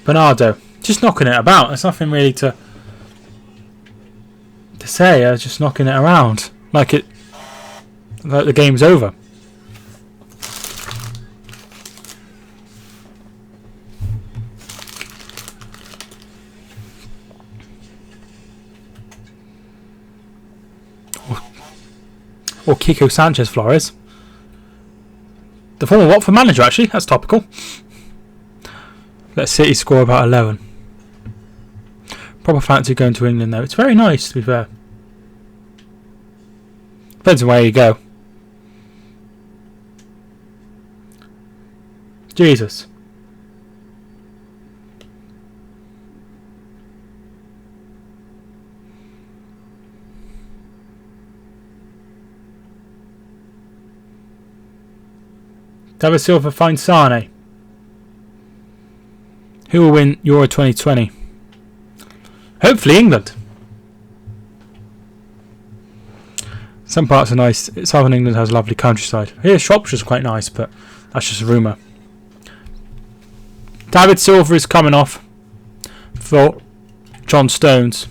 Bernardo. Just knocking it about. There's nothing really to say. I was just knocking it around. Like the game's over. Or Kiko Sanchez Flores. The former Watford manager, actually. That's topical. Let City score about 11. Proper fancy going to England, though. It's very nice, to be fair. Depends on where you go. Jesus. David Silva finds Sane. Who will win Euro 2020? Hopefully England. Some parts are nice. Southern England has a lovely countryside. Here Shropshire's quite nice, but that's just a rumour. David Silva is coming off for John Stones.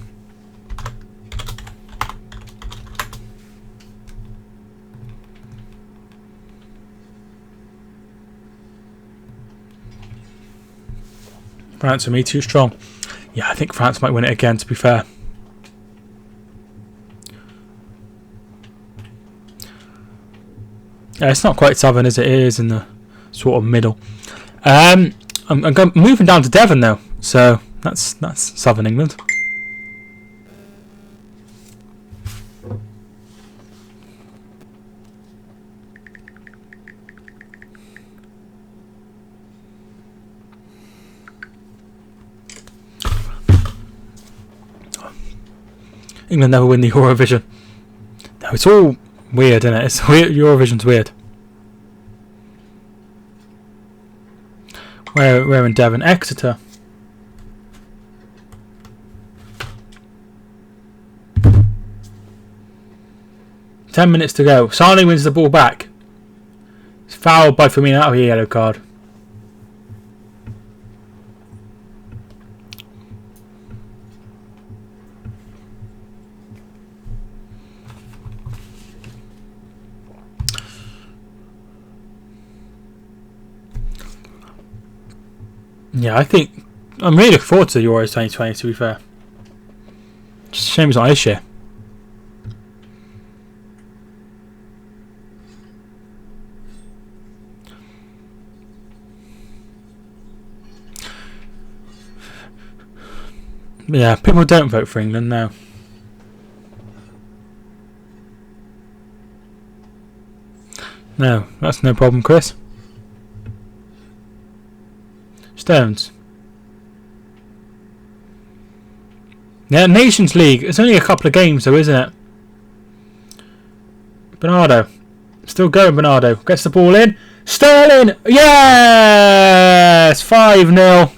France for me too strong. Yeah, I think France might win it again, to be fair. Yeah, it's not quite southern as it is in the sort of middle. I'm moving down to Devon though, so that's southern England. England never win the Eurovision. No, it's all weird, isn't it? It's weird. Eurovision's weird. We're in Devon, Exeter. Ten minutes to go. Sarni wins the ball back. It's fouled by Firmino out of a yellow card. Yeah, I think I'm really looking forward to the Euros 2020. To be fair, just a shame it's not this year. Yeah, people don't vote for England now. No, that's no problem, Chris. Stones. Yeah, Nations League. It's only a couple of games though, isn't it? Bernardo. Still going, Bernardo. Gets the ball in. Sterling! Yes! 5-0.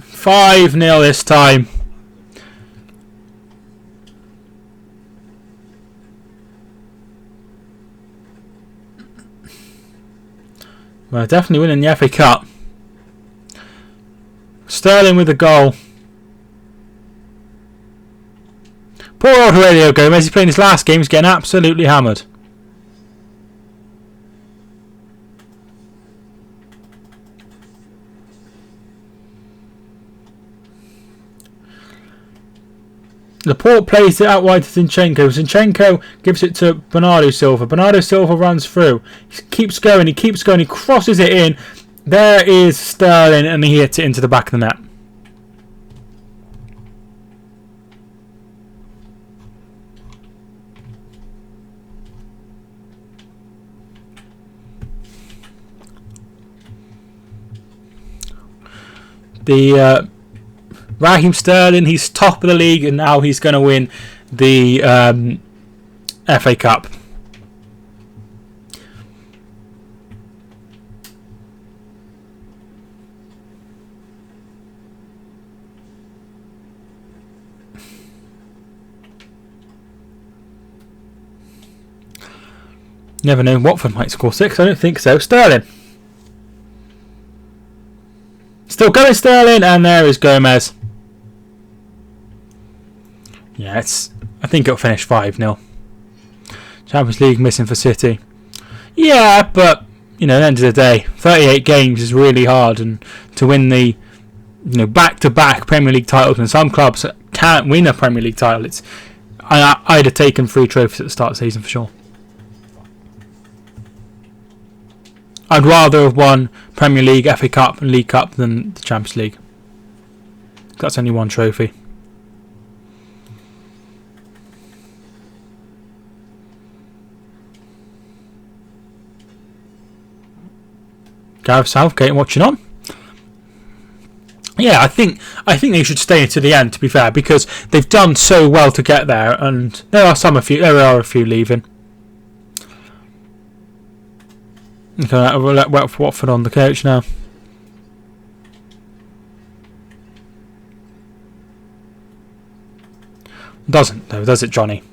$5-0 this time. Well, definitely winning the FA Cup. Sterling with the goal. Poor old Aurelio Gomez. He's playing his last game. He's getting absolutely hammered. Laporte plays it out wide to Zinchenko. Zinchenko gives it to Bernardo Silva. Bernardo Silva runs through. He keeps going. He crosses it in. There is Sterling, and he hits it into the back of the net. The Raheem Sterling, he's top of the league, and now he's going to win the FA Cup. Never know, Watford might score 6. I don't think so. Sterling. Still going, Sterling, and there is Gomez. Yeah, I think it'll finish 5-0. Champions League missing for City. Yeah, but at the end of the day, 38 games is really hard, and to win the back-to-back Premier League titles, and some clubs can't win a Premier League title. I'd have taken 3 trophies at the start of the season for sure. I'd rather have won Premier League, FA Cup and League Cup than the Champions League. That's only 1 trophy. Gareth Southgate watching on. Yeah, I think they should stay to the end, to be fair, because they've done so well to get there, and there are a few leaving. Okay, we'll let Watford on the coach now. Doesn't though, does it, Johnny?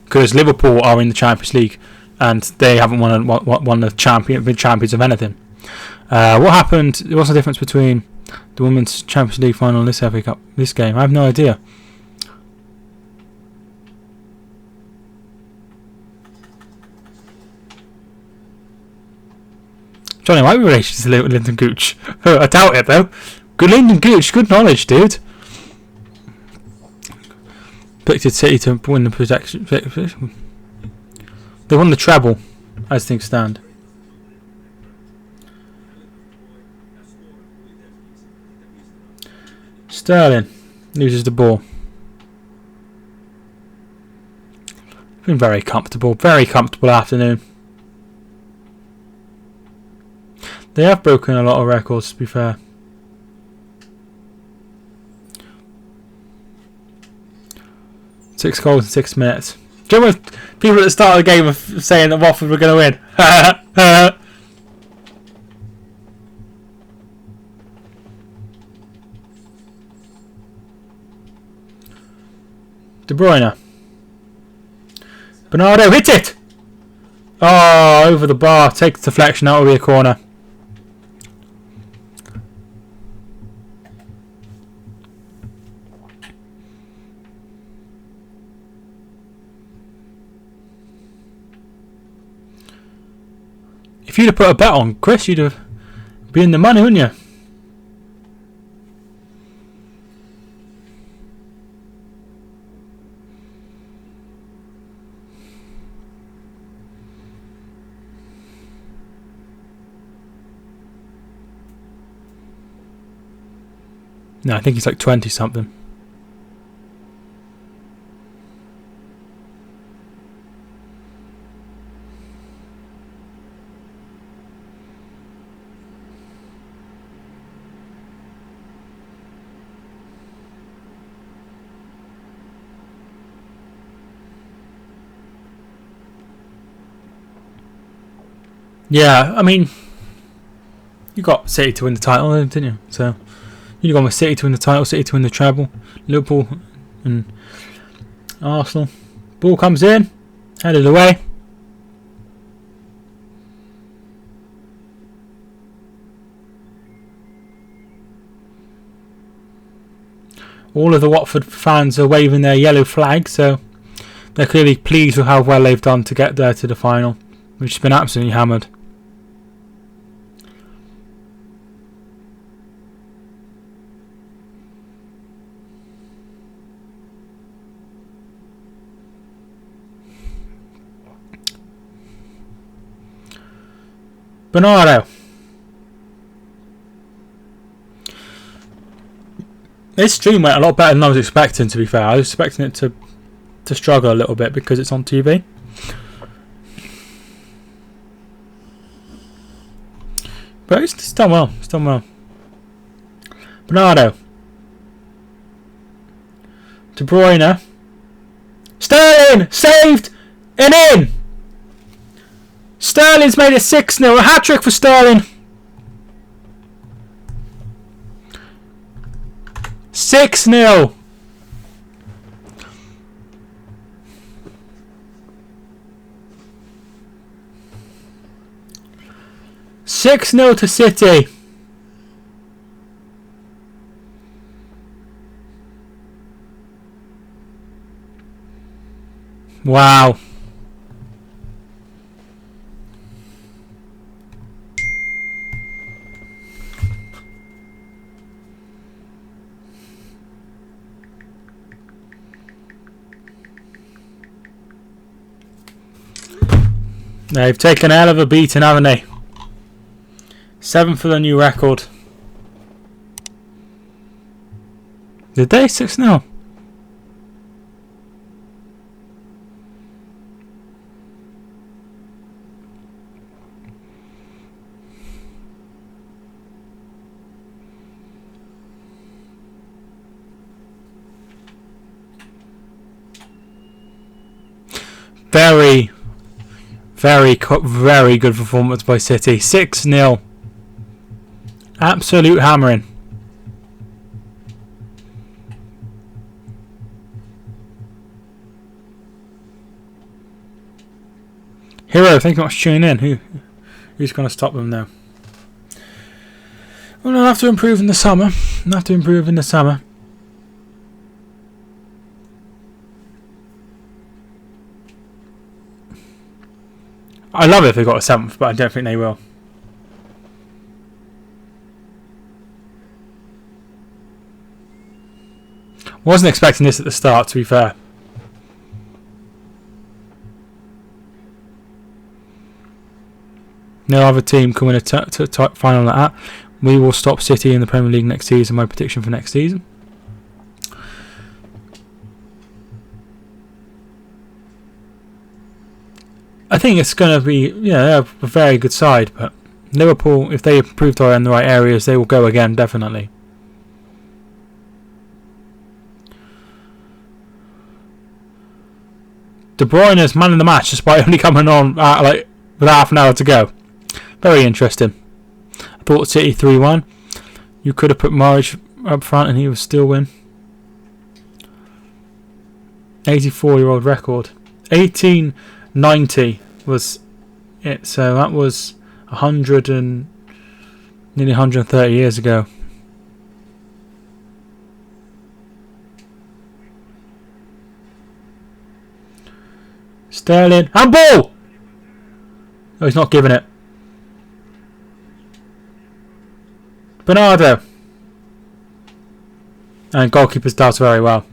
Because Liverpool are in the Champions League and they haven't won the champions of anything. What happened? What's the difference between the Women's Champions League final and this FA Cup, this game? I have no idea. Johnny, might be related to Lyndon Gooch. I doubt it though. Good Lyndon Gooch, good knowledge, dude. Predicted City to win the protection. They won the treble, as things stand. Sterling loses the ball. Been very comfortable afternoon. They have broken a lot of records, to be fair. Six goals in 6 minutes. Do you remember people at the start of the game were saying that Watford were going to win? De Bruyne. Bernardo, hit it! Oh, over the bar. Takes deflection. That will be a corner. If you'd have put a bet on Chris, you'd have been in the money, wouldn't you? No, I think he's like 20 something. Yeah, I mean, you got City to win the title, didn't you? So you got with City to win the title, City to win the treble, Liverpool and Arsenal. Ball comes in, headed away. All of the Watford fans are waving their yellow flag, so they're clearly pleased with how well they've done to get there to the final, which has been absolutely hammered. Bernardo. This stream went a lot better than I was expecting, to be fair. I was expecting it to struggle a little bit because it's on TV. But it's done well. It's done well. Bernardo. De Bruyne. Sterling! Saved! And in! Sterling's made it 6-0. A hat-trick for Sterling. 6-0. To City. Wow. They've taken a hell of a beating, haven't they? 7 for the new record. Did they? 6-0. Very good performance by City. 6-0. Absolute hammering. Hero, thank you so much for tuning in. Who's going to stop them now? Well, I'll have to improve in the summer. I love it if they got a 7th, but I don't think they will. Wasn't expecting this at the start, to be fair. No other team can win a final like that. We will stop City in the Premier League next season. My prediction for next season. I think it's going to be, they're a very good side, but Liverpool, if they improve in the right areas, they will go again, definitely. De Bruyne is man of the match, despite only coming on with half an hour to go. Very interesting. I thought City 3-1. You could have put Norwich up front and he would still win. 84-year-old record. 1890 was it, so that was 100 and nearly 130 years ago. Sterling, handball! Oh, he's not giving it. Bernardo. And goalkeepers does very well.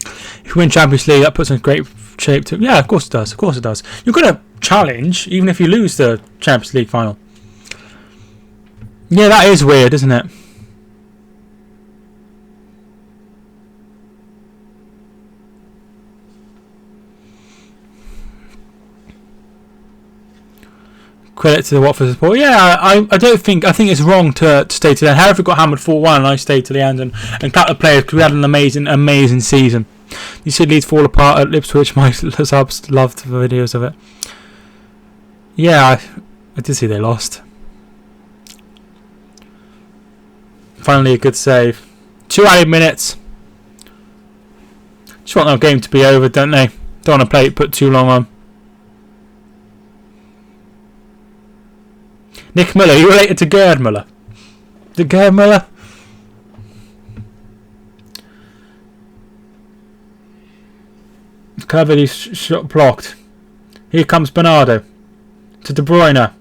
If you win Champions League, that puts in great shape to... Yeah, of course it does. Of course it does. You're going to challenge, even if you lose the Champions League final. Yeah, that is weird, isn't it? Credit to the Watford support. Yeah, I don't think... I think it's wrong to stay to the end. Hereford got hammered 4-1 and I stayed to the end and clapped the players because we had an amazing season. You see Leeds fall apart at Ipswich. My subs loved the videos of it. Yeah, I did see they lost. Finally a good save. 2 added minutes. Just want the game to be over, don't they? Don't want to put too long on. Nick Miller, you related to Gerd Miller? Is it Gerd Miller? Cleverly shot blocked. Here comes Bernardo. To De Bruyne.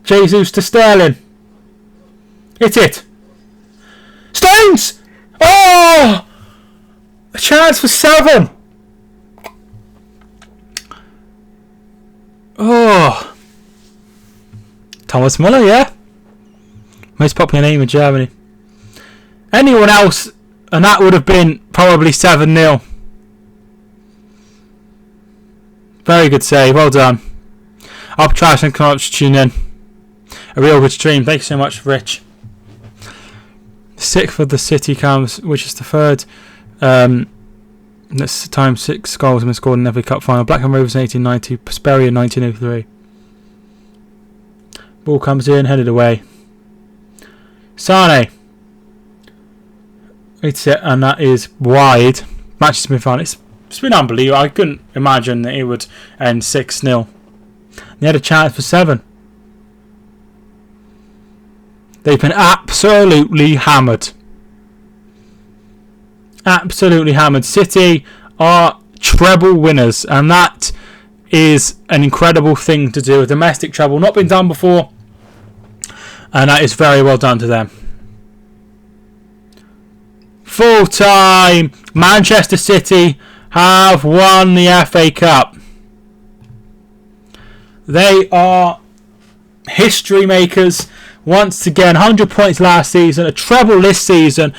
Jesus to Sterling. Hit it. Stones! Oh! A chance for 7. Oh. Thomas Müller, yeah. Most popular name in Germany. Anyone else, and that would have been probably 7-0. Very good save, well done. I'll try and come tune in. A real good stream. Thanks so much, Rich. 6th for the City comes, which is the third. This time 6 goals have been scored in the FA Cup final. Blackburn Rovers in 1890, Prosperia in 1903. Ball comes in, headed away. Sane. It's it, and that is wide. Match has been fun. It's been unbelievable. I couldn't imagine that it would end 6-0. They had a chance for 7. They've been absolutely hammered. Absolutely hammered. City are treble winners, and that is an incredible thing to do. A domestic treble, not been done before, and that is very well done to them. Full time. Manchester City have won the FA Cup. They are history makers once again. 100 points last season, a treble this season.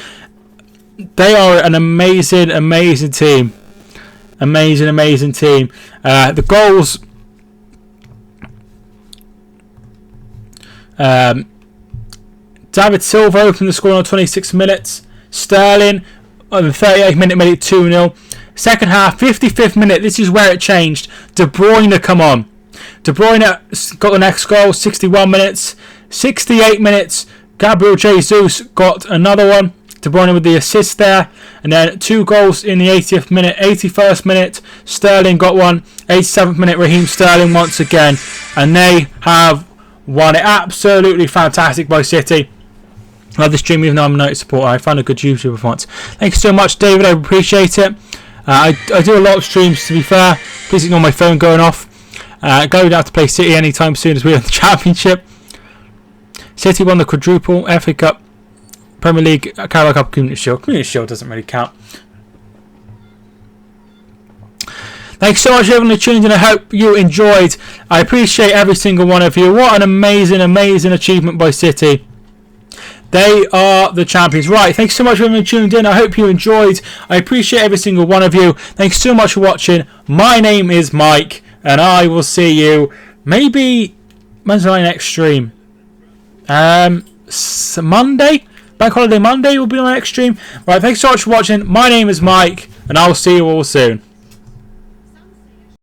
They are an amazing team. Amazing team. The goals. David Silva opened the score on 26 minutes. Sterling on the 38th minute made it 2-0. Second half, 55th minute. This is where it changed. De Bruyne come on. De Bruyne got the next goal. 61 minutes. 68 minutes. Gabriel Jesus got another one. De Bruyne with the assist there, and then 2 goals in the 80th minute. 81st minute, Sterling got one. 87th minute, Raheem Sterling once again, and they have won it. Absolutely fantastic by City. I love the stream even though I'm a United supporter. I found a good YouTube performance. Thank you so much, David. I appreciate it. I do a lot of streams, to be fair. Please ignore my phone going off. Going out to play City anytime soon as we win the Championship. City won the quadruple, FA Cup, Premier League, Carabao Cup, Community Shield. Community Shield doesn't really count. Thanks so much for everyone who tuned in. I hope you enjoyed. I appreciate every single one of you. What an amazing, amazing achievement by City. They are the champions. Right, thanks so much for everyone who tuned in. I hope you enjoyed. I appreciate every single one of you. Thanks so much for watching. My name is Mike, and I will see you maybe... When's my next stream? Monday? Bank Holiday Monday will be my next stream. Right, thanks so much for watching. My name is Mike, and I will see you all soon.